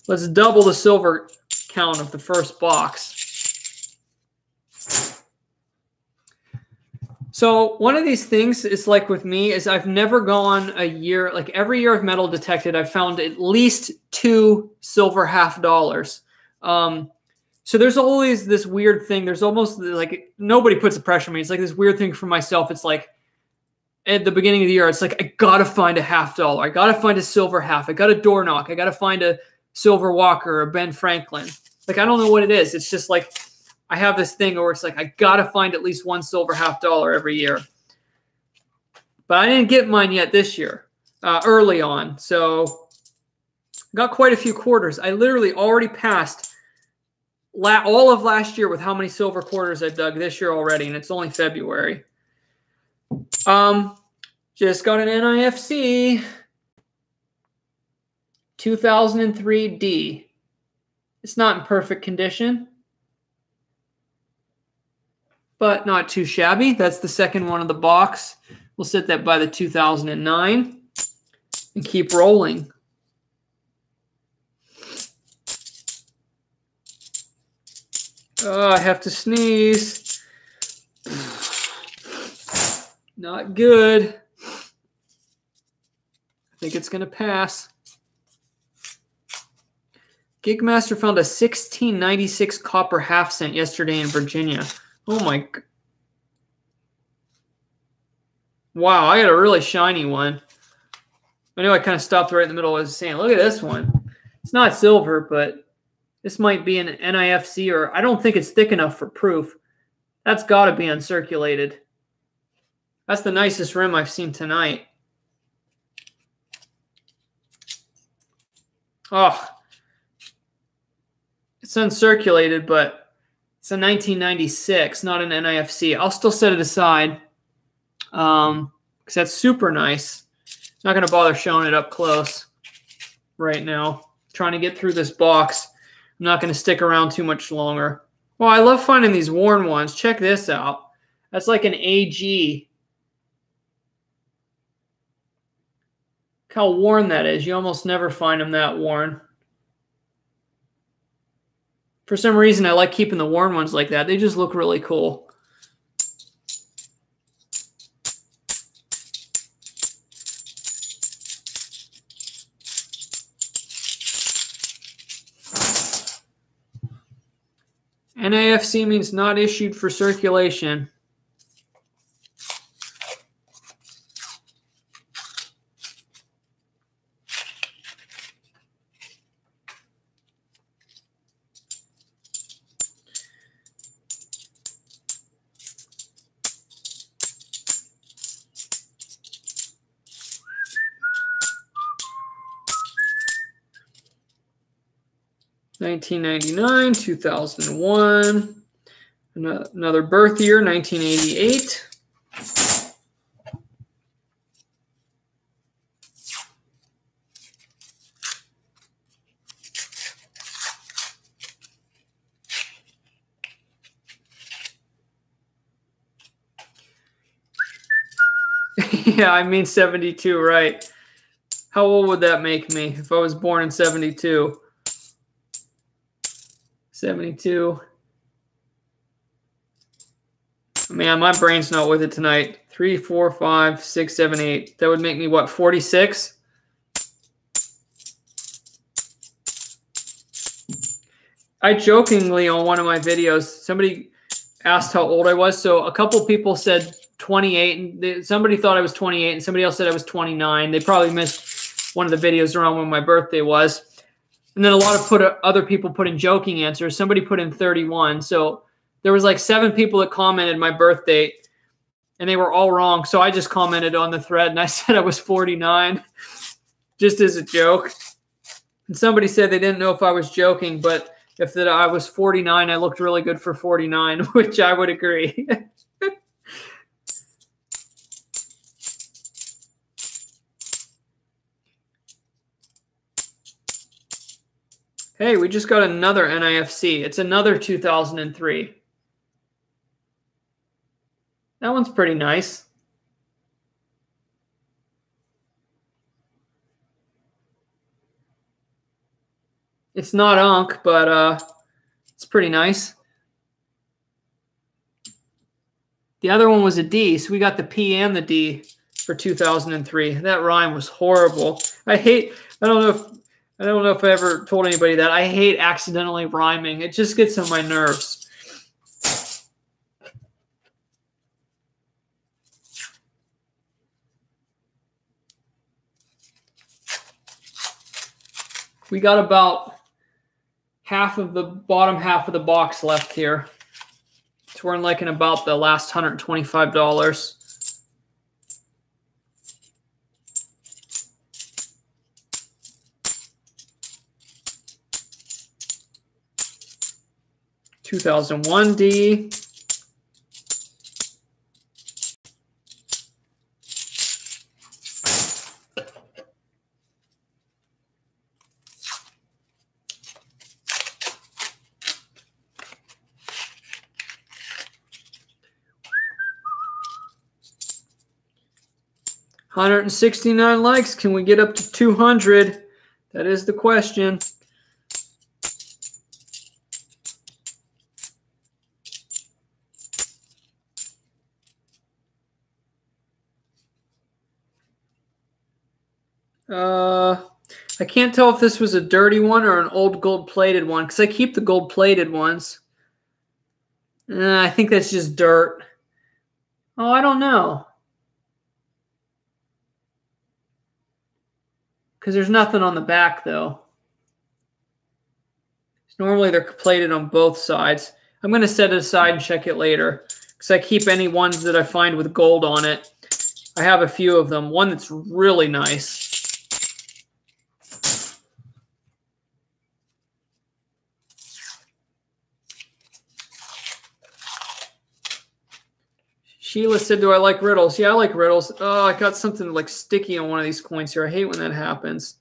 Let's double the silver count of the first box. So one of these things is like with me is I've never gone a year, like every year I've metal detected, I've found at least 2 silver $half. So there's always this weird thing. There's almost like nobody puts the pressure on me. It's like this weird thing for myself. It's like at the beginning of the year, it's like, I got to find a $half. I got to find a silver half. I got a door knock. I got to find a Silver Walker or Ben Franklin. Like, I don't know what it is. It's just like, I have this thing where it's like, I got to find at least 1 silver $half every year. But I didn't get mine yet this year, early on. So got quite a few quarters. I literally already passed all of last year with how many silver quarters I dug this year already, and it's only February. Just got an NIFC 2003 D. It's not in perfect condition, but not too shabby. That's the second one of the box. We'll set that by the 2009 and keep rolling. Oh, I have to sneeze. Not good. I think it's going to pass. Gigmaster found a 1696 copper half cent yesterday in Virginia. Oh my. Wow, I got a really shiny one. I know I kind of stopped right in the middle of saying, look at this one. It's not silver, but this might be an NIFC, or I don't think it's thick enough for proof. That's got to be uncirculated. That's the nicest rim I've seen tonight. Oh, it's uncirculated, but it's a 1996, not an NIFC. I'll still set it aside because that's super nice. Not going to bother showing it up close right now. Trying to get through this box. I'm not going to stick around too much longer. Well, I love finding these worn ones. Check this out. That's like an AG. Look how worn that is. You almost never find them that worn. For some reason, I like keeping the worn ones like that. They just look really cool. NAFC means not issued for circulation. $1999, 2001, another birth year, 1988. Yeah, I mean 72, right? How old would that make me if I was born in 72? 72. Man, my brain's not with it tonight. 3, 4, 5, 6, 7, 8. That would make me, what, 46? I jokingly on one of my videos, somebody asked how old I was. So a couple people said 28. And somebody thought I was 28, and somebody else said I was 29. They probably missed one of the videos around when my birthday was. And then a lot of other people put in joking answers. Somebody put in 31. So there was like 7 people that commented my birth date, and they were all wrong. So I just commented on the thread, and I said I was 49, just as a joke. And somebody said they didn't know if I was joking, but if that I was 49, I looked really good for 49, which I would agree. Hey, we just got another NIFC. It's another 2003. That one's pretty nice. It's not Unk, but it's pretty nice. The other one was a D, so we got the P and the D for 2003. That rhyme was horrible. I don't know if I ever told anybody that. I hate accidentally rhyming. It just gets on my nerves. We got about half of the bottom half of the box left here. So we're in about the last $125. $2001D. $169 likes. Can we get up to 200? That is the question. I can't tell if this was a dirty one or an old gold-plated one because I keep the gold-plated ones. I think that's just dirt. Oh, I don't know. Because there's nothing on the back, though. Normally, they're plated on both sides. I'm going to set it aside and check it later because I keep any ones that I find with gold on it. I have a few of them. One that's really nice. Sheila said, do I like riddles? Yeah, I like riddles. Oh, I got something sticky on one of these coins here. I hate when that happens.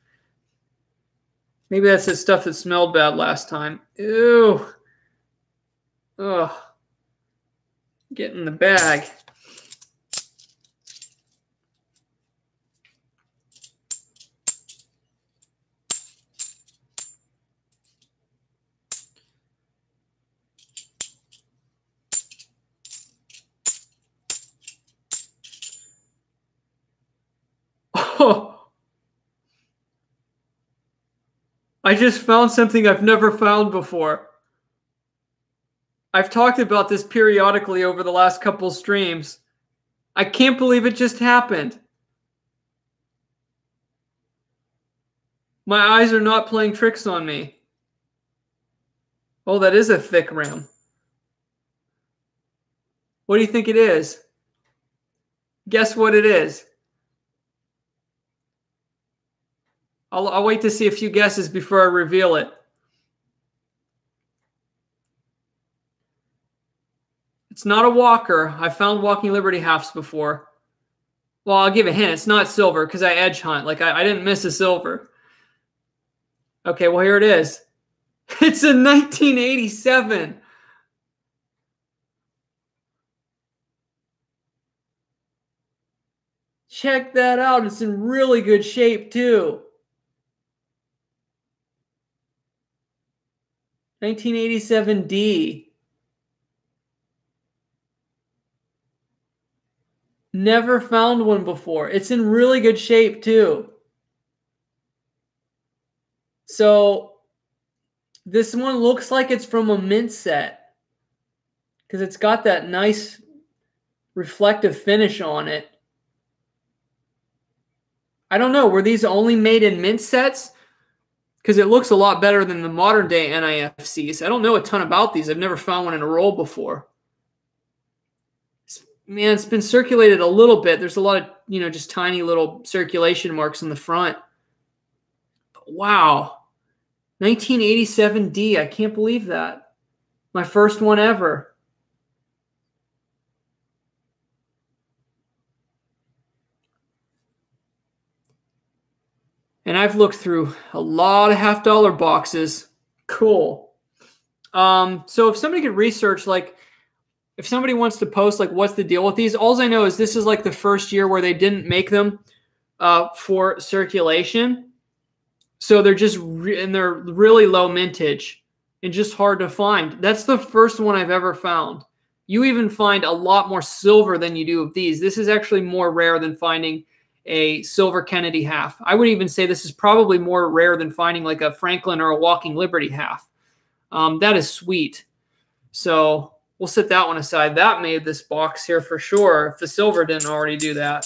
Maybe that's the stuff that smelled bad last time. Ew. Ugh. Get in the bag. Oh, I just found something I've never found before. I've talked about this periodically over the last couple streams. I can't believe it just happened. My eyes are not playing tricks on me. Oh, that is a thick rim. What do you think it is? Guess what it is? I'll wait to see a few guesses before I reveal it. It's not a Walker. I found Walking Liberty halves before. Well, I'll give a hint. It's not silver because I edge hunt. I didn't miss a silver. Okay, well, here it is. It's a 1987. Check that out. It's in really good shape, too. 1987D. Never found one before. It's in really good shape too. So this one looks like it's from a mint set because it's got that nice reflective finish on it. I don't know. Were these only made in mint sets? Because it looks a lot better than the modern day NIFCs. I don't know a ton about these. I've never found one in a roll before. Man, it's been circulated a little bit. There's a lot of, just tiny little circulation marks on the front. But wow. 1987D. I can't believe that. My first one ever. And I've looked through a lot of half-dollar boxes. Cool. So if somebody could research, like, if somebody wants to post, like, what's the deal with these? All I know is this is like the first year where they didn't make them for circulation. So they're just, and they're really low mintage and just hard to find. That's the first one I've ever found. You even find a lot more silver than you do of these. This is actually more rare than finding a silver Kennedy half. I would even say this is probably more rare than finding like a Franklin or a Walking Liberty half. That is sweet. So we'll set that one aside. That made this box here for sure, if the silver didn't already do that.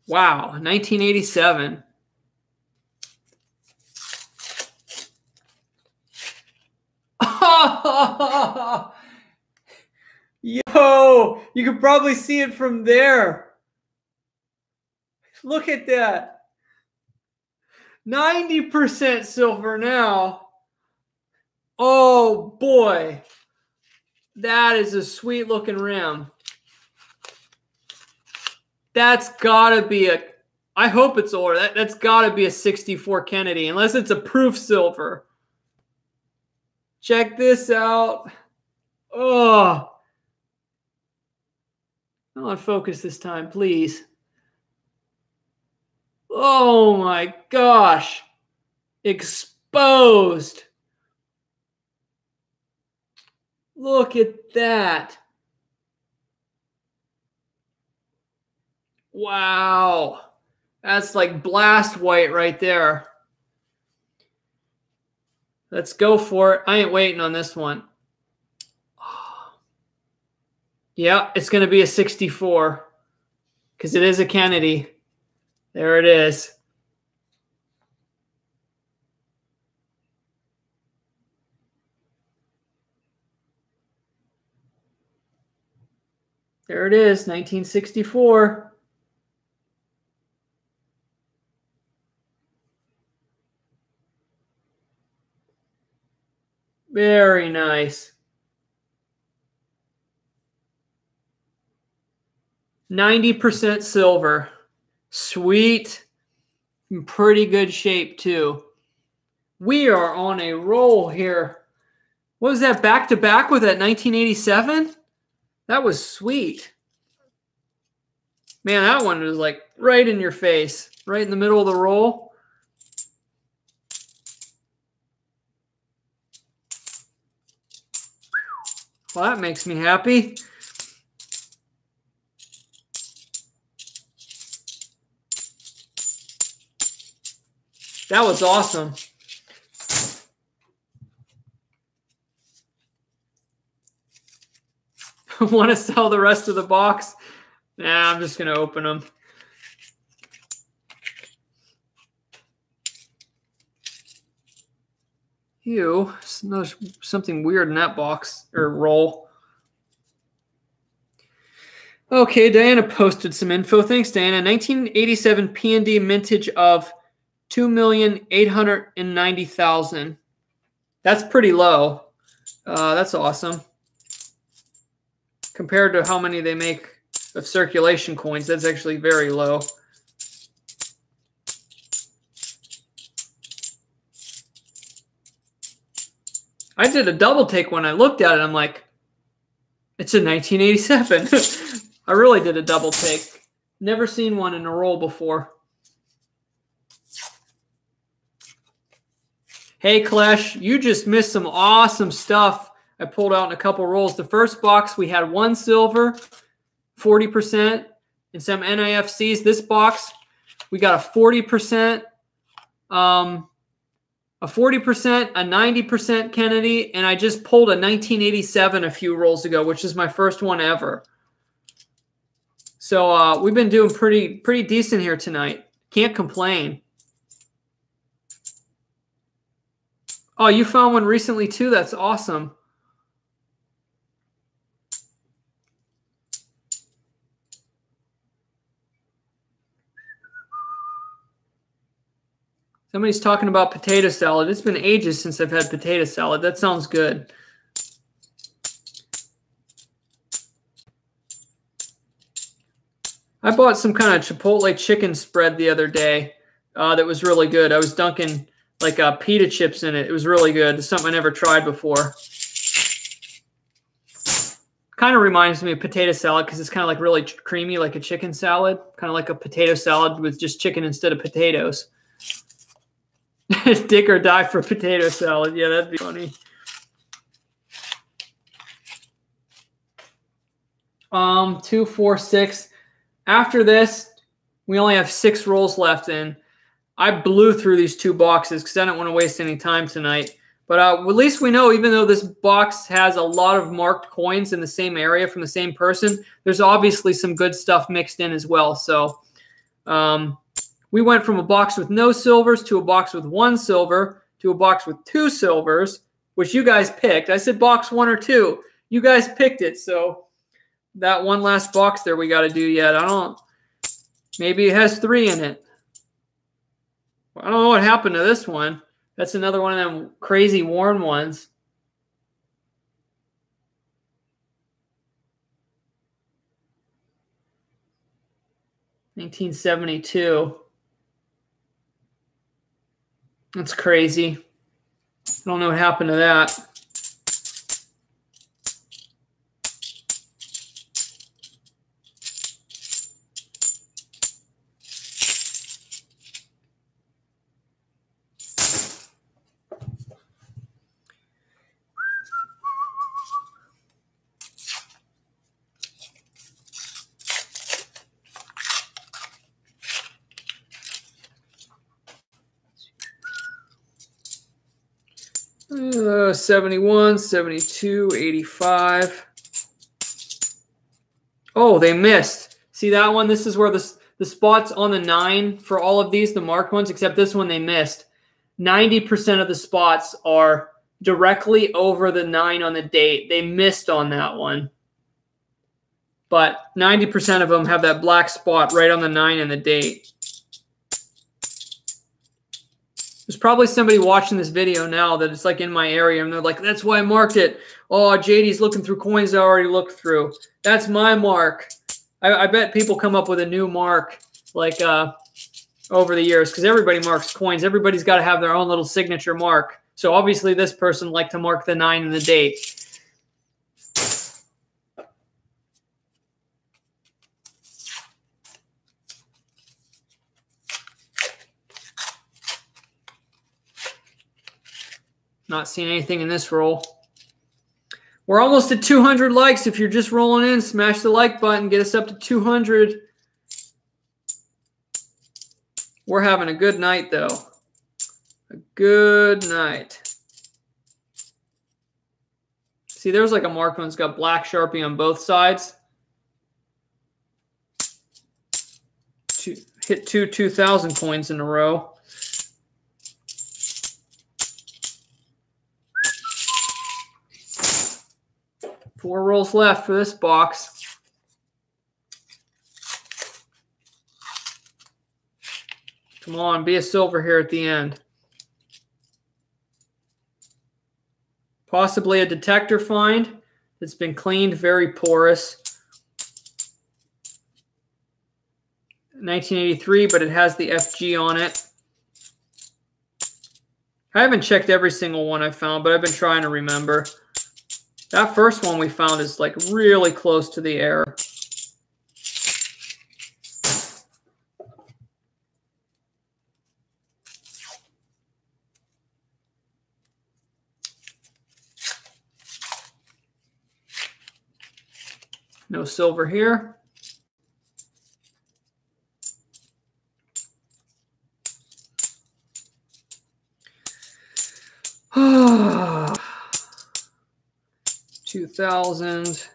Wow, 1987. Yo, you can probably see it from there. Look at that. 90% silver now. Oh boy. That is a sweet looking rim. That's gotta be a, I hope it's older. That's gotta be a 64 Kennedy, unless it's a proof silver. Check this out. Oh. Come on, focus this time, please. Oh my gosh. Exposed. Look at that. Wow. That's like blast white right there. Let's go for it. I ain't waiting on this one. Yeah, it's going to be a 64 because it is a Kennedy. There it is. There it is, 1964. Very nice. 90% silver. Sweet. In pretty good shape, too. We are on a roll here. What was that, back-to-back with that 1987? That was sweet. Man, that one was like right in your face. Right in the middle of the roll. Well, that makes me happy. That was awesome. Want to sell the rest of the box? Nah, I'm just going to open them. Ew, there's something weird in that box or roll. Okay, Diana posted some info. Thanks, Diana. 1987 P&D mintage of 2,890,000. That's pretty low. That's awesome. Compared to how many they make of circulation coins, that's actually very low. I did a double take when I looked at it. I'm like, it's a 1987. I really did a double take. Never seen one in a roll before. Hey, Clash, you just missed some awesome stuff I pulled out in a couple rolls. The first box, we had 1 silver, 40%, and some NIFCs. This box, we got a 40%, a 90% Kennedy, and I just pulled a 1987 a few rolls ago, which is my first one ever. So we've been doing pretty decent here tonight. Can't complain. Oh, you found one recently too? That's awesome. Somebody's talking about potato salad. It's been ages since I've had potato salad. That sounds good. I bought some kind of Chipotle chicken spread the other day that was really good. I was dunking like pita chips in it. It was really good. It's something I never tried before. Kind of reminds me of potato salad because it's kind of like really creamy, like a chicken salad. Kind of like a potato salad with just chicken instead of potatoes. Dick or die for potato salad. Yeah, that'd be funny. 2, 4, 6. After this, we only have 6 rolls left in. I blew through these 2 boxes because I don't want to waste any time tonight. But at least we know, even though this box has a lot of marked coins in the same area from the same person, there's obviously some good stuff mixed in as well. So we went from a box with no silvers to a box with 1 silver to a box with 2 silvers, which you guys picked. I said box 1 or 2. You guys picked it. So that one last box there we got to do yet. I don't. Maybe it has 3 in it. I don't know what happened to this one. That's another one of them crazy worn ones. $1972. That's crazy. I don't know what happened to that. Uh, 71, 72, 85. Oh, they missed. See that one? This is where the spots on the 9 for all of these, the marked ones, except this one they missed. 90% of the spots are directly over the 9 on the date. They missed on that one. But 90% of them have that black spot right on the 9 and the date. There's probably somebody watching this video now that it's like in my area and they're like, that's why I marked it. Oh, JD's looking through coins I already looked through. That's my mark. I bet people come up with a new mark like over the years because everybody marks coins. Everybody's got to have their own little signature mark. So obviously this person liked to mark the 9 and the date. Not seeing anything in this roll. We're almost at 200 likes. If you're just rolling in, smash the like button. Get us up to 200. We're having a good night, though. A good night. See, there's like a marked one that's got black Sharpie on both sides. Hit 2,000 coins in a row. Four rolls left for this box. Come on, be a silver here at the end. Possibly a detector find that's been cleaned, very porous. 1983, but it has the FG on it. I haven't checked every single one I found, but I've been trying to remember. That first one we found is like really close to the error. No silver here. Ah, 2000.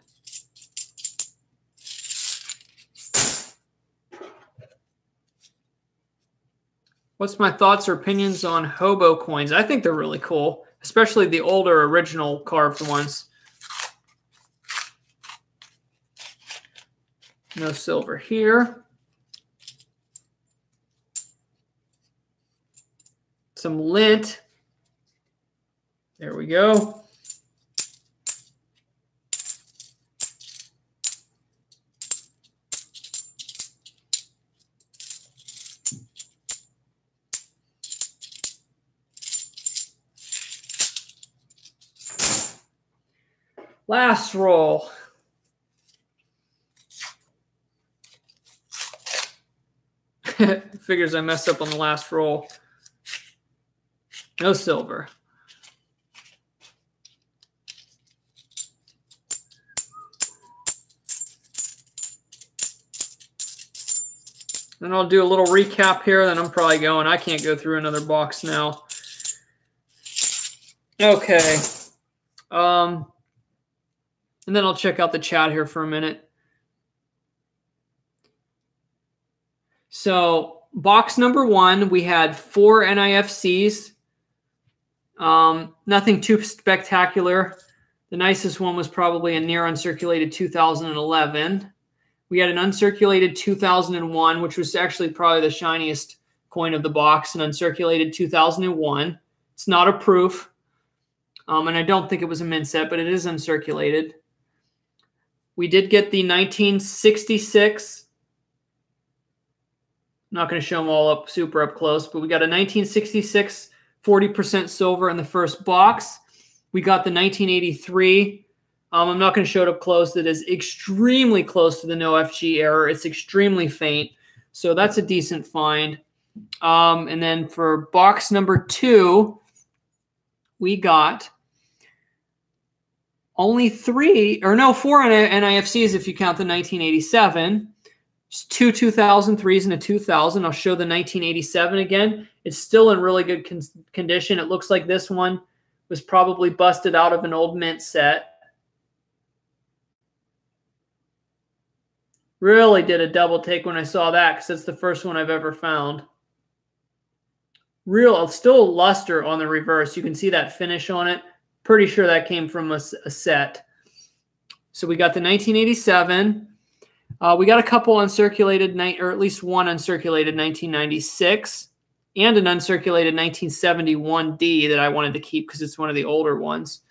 What's my thoughts or opinions on hobo coins? I think they're really cool, especially the older original carved ones. No silver here. Some lint. There we go. Last roll. Figures I messed up on the last roll. No silver. Then I'll do a little recap here, then I'm probably going. I can't go through another box now. Okay. And then I'll check out the chat here for a minute. So box number 1, we had 4 NIFCs. Nothing too spectacular. The nicest one was probably a near uncirculated 2011. We had an uncirculated 2001, which was actually probably the shiniest coin of the box, an uncirculated 2001. It's not a proof, and I don't think it was a mint set, but it is uncirculated. We did get the 1966. I'm not going to show them all up super up close, but we got a 1966 40% silver in the first box. We got the 1983. I'm not going to show it up close. That is extremely close to the no FG error. It's extremely faint. So that's a decent find. And then for box number 2, we got only 4 NIFCs if you count the 1987. It's 2 2003s and a 2000. I'll show the 1987 again. It's still in really good condition. It looks like this one was probably busted out of an old mint set. Really did a double take when I saw that because it's the first one I've ever found. Still luster on the reverse. You can see that finish on it. Pretty sure that came from a set. So we got the 1987. We got a couple uncirculated, or at least one uncirculated 1996 and an uncirculated 1971D that I wanted to keep because it's one of the older ones.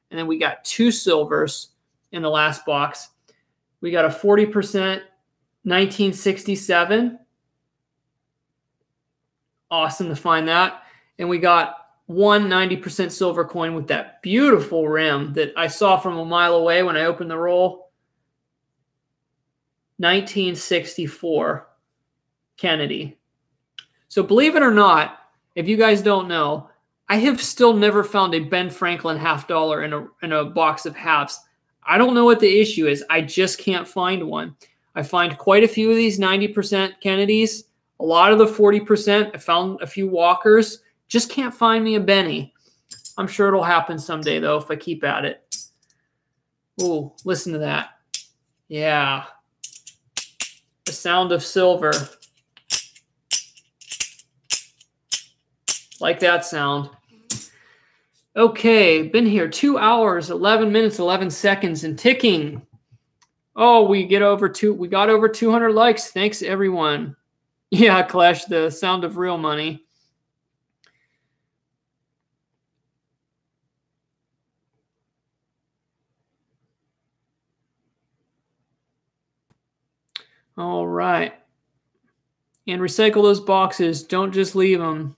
And then we got 2 silvers in the last box. We got a 40% 1967. Awesome to find that. And we got one 90% silver coin with that beautiful rim that I saw from a mile away when I opened the roll. 1964 Kennedy. So believe it or not, if you guys don't know, I have still never found a Ben Franklin $50 in a box of halves. I don't know what the issue is. I just can't find one. I find quite a few of these 90% Kennedys, a lot of the 40%. I found a few Walkers. Just can't find me a Benny. I'm sure it'll happen someday, though, if I keep at it. Ooh, listen to that. Yeah. The sound of silver. Like that sound. Okay, been here 2 hours, 11 minutes, 11 seconds, and ticking. Oh, we got over 200 likes. Thanks, everyone. Yeah, Clash, the sound of real money. All right. And recycle those boxes. Don't just leave them.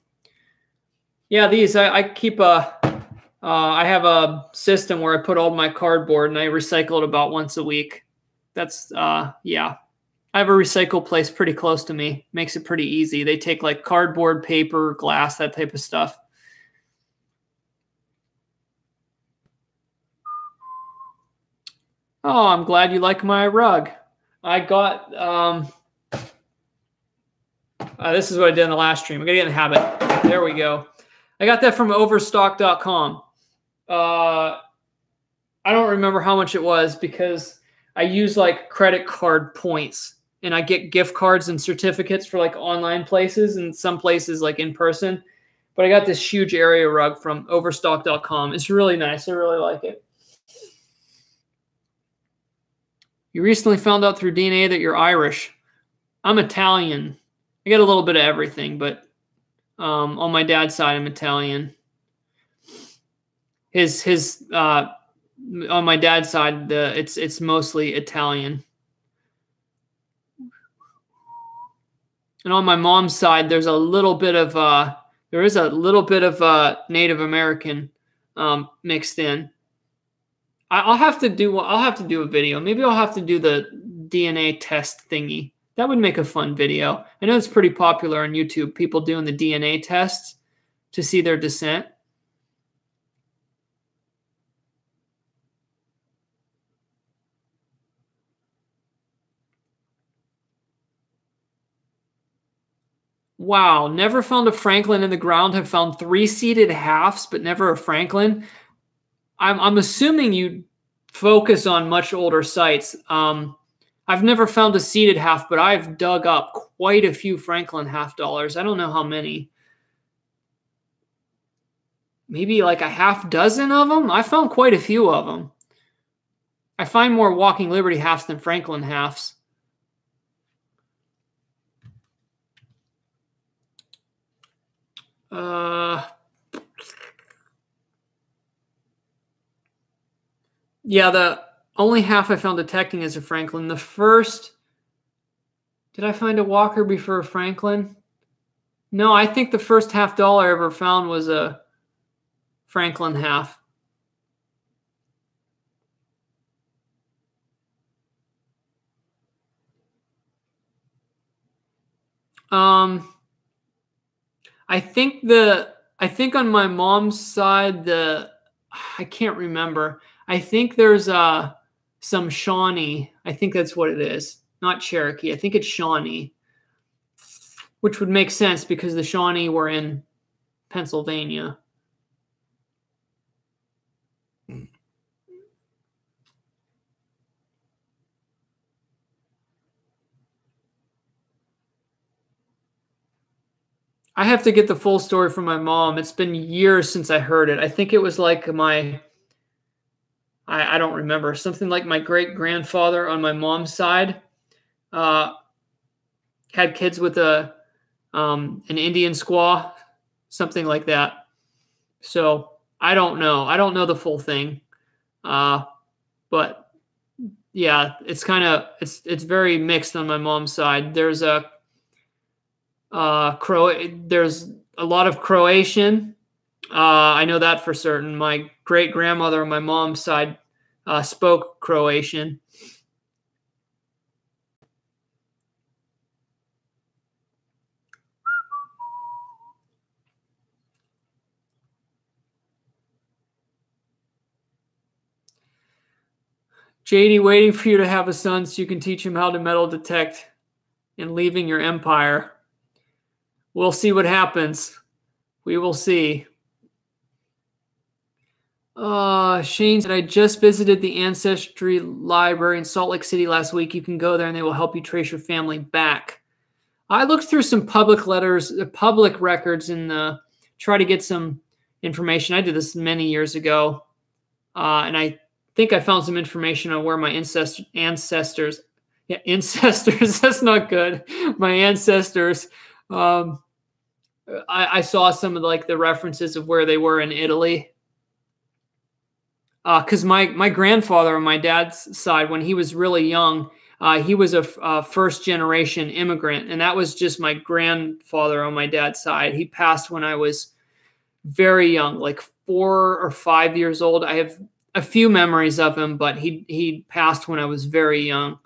Yeah, these, I keep I have a system where I put all my cardboard and I recycle it about once a week. That's, yeah. I have a recycle place pretty close to me. Makes it pretty easy. They take like cardboard, paper, glass, that type of stuff. Oh, I'm glad you like my rug. I got, this is what I did in the last stream. I'm going to get in the habit. There we go. I got that from overstock.com. I don't remember how much it was because I use like credit card points and I get gift cards and certificates for like online places and some places like in person. But I got this huge area rug from overstock.com. It's really nice. I really like it. You recently found out through DNA that you're Irish. I'm Italian. I got a little bit of everything, but on my dad's side, I'm Italian. On my dad's side, it's mostly Italian. And on my mom's side, there's a little bit of Native American mixed in. I'll have to do a video. Maybe I'll have to do the DNA test thingy. That would make a fun video. I know it's pretty popular on YouTube, people doing the DNA tests to see their descent. Wow, never found a Franklin in the ground. Have found 3 seeded halves, but never a Franklin. I'm assuming you focus on much older sites. I've never found a seeded half, but I've dug up quite a few Franklin half dollars. I don't know how many. Maybe like a half dozen of them. I found quite a few of them. I find more Walking Liberty halves than Franklin halves. Yeah, the only half I found detecting is a Franklin. The first, did I find a Walker before a Franklin? No, I think the first half dollar I ever found was a Franklin half. I think on my mom's side, I can't remember. I think there's some Shawnee. I think that's what it is. Not Cherokee. I think it's Shawnee, which would make sense because the Shawnee were in Pennsylvania. I have to get the full story from my mom. It's been years since I heard it. I think it was like I don't remember, something like my great-grandfather on my mom's side had kids with an Indian squaw, something like that. So I don't know. I don't know the full thing. But yeah, it's very mixed on my mom's side. There's there's a lot of Croatian. I know that for certain. My great-grandmother on my mom's side spoke Croatian. JD, waiting for you to have a son so you can teach him how to metal detect and leaving your empire. We'll see what happens. We will see. Shane said, I just visited the Ancestry Library in Salt Lake City last week. You can go there and they will help you trace your family back. I looked through some public records and try to get some information. I did this many years ago. And I think I found some information on where my ancestors, that's not good. My ancestors, I saw some of like the references of where they were in Italy. Because my grandfather on my dad's side, when he was really young, he was a first-generation immigrant, and that was just my grandfather on my dad's side. He passed when I was very young, like 4 or 5 years old. I have a few memories of him, but he passed when I was very young.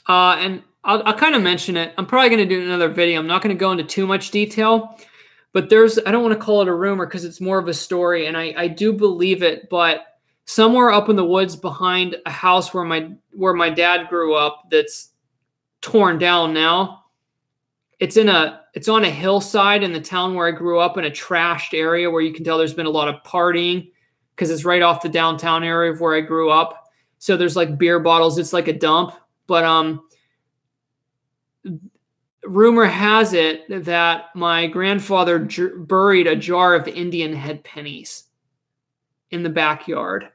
And I'll kind of mention it. I'm probably going to do another video. I'm not going to go into too much detail, But there's, I don't want to call it a rumor because it's more of a story, and I do believe it, but somewhere up in the woods behind a house where my dad grew up that's torn down now, it's on a hillside in the town where I grew up, in a trashed area where you can tell there's been a lot of partying because it's right off the downtown area of where I grew up. So there's like beer bottles. It's like a dump. But rumor has it that my grandfather buried a jar of Indian head pennies in the backyard.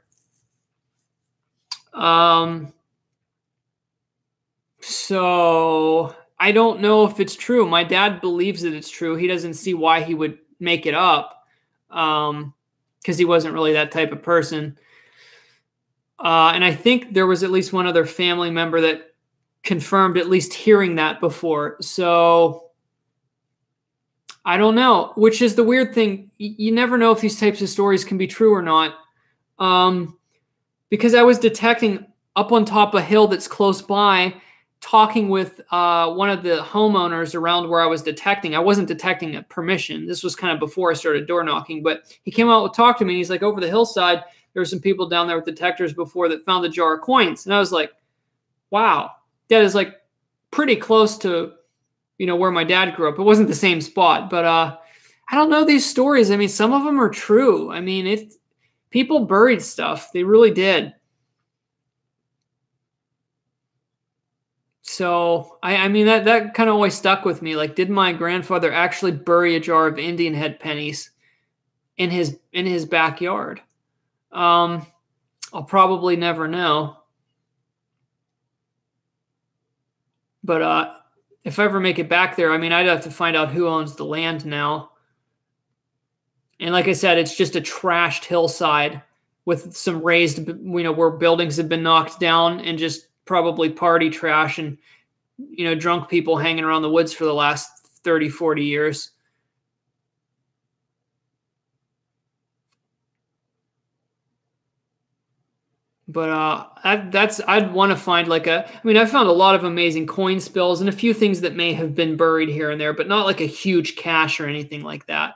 So I don't know if it's true. My dad believes that it's true. He doesn't see why he would make it up, because he wasn't really that type of person. And I think there was at least one other family member that confirmed at least hearing that before. So I don't know, which is the weird thing. You never know if these types of stories can be true or not. Because I was detecting up on top of a hill that's close by, talking with one of the homeowners around where I was detecting. I wasn't detecting at permission. This was kind of before I started door knocking, but he came out to talk to me, and he's like, over the hillside, there were some people down there with detectors before that found the jar of coins. And I was like, wow, that is like pretty close to, where my dad grew up. It wasn't the same spot, but I don't know these stories. I mean, some of them are true. I mean, people buried stuff. They really did. So, I mean, that kind of always stuck with me. Like, did my grandfather actually bury a jar of Indian head pennies in his backyard? I'll probably never know. But if I ever make it back there, I mean, I'd have to find out who owns the land now. And like I said, it's just a trashed hillside with some raised, where buildings have been knocked down, and just probably party trash and, drunk people hanging around the woods for the last 30, 40 years. But I'd want to find I found a lot of amazing coin spills and a few things that may have been buried here and there, but not like a huge cache or anything like that.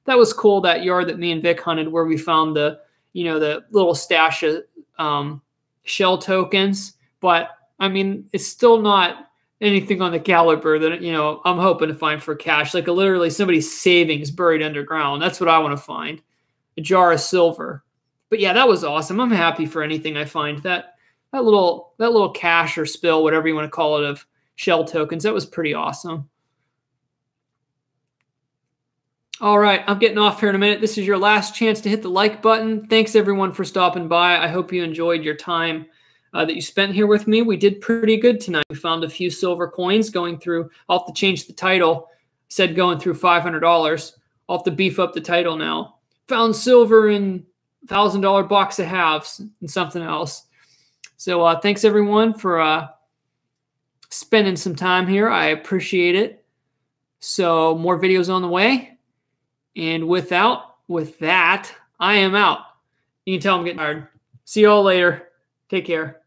That was cool, that yard that me and Vic hunted, where we found the little stash of shell tokens. But I mean, it's still not anything on the caliber that, I'm hoping to find for cash. Like literally somebody's savings buried underground. That's what I want to find. A jar of silver. But yeah, that was awesome. I'm happy for anything I find. That little cache or spill, whatever you want to call it, of shell tokens, that was pretty awesome. All right, I'm getting off here in a minute. This is your last chance to hit the like button. Thanks everyone for stopping by. I hope you enjoyed your time that you spent here with me. We did pretty good tonight. We found a few silver coins going through. I'll have to change the title. It said going through $500. I'll have to beef up the title now. Found silver in $1,000 box of halves and something else. So thanks everyone for spending some time here. I appreciate it. So more videos on the way. And with that, I am out. You can tell I'm getting tired. See you all later. Take care.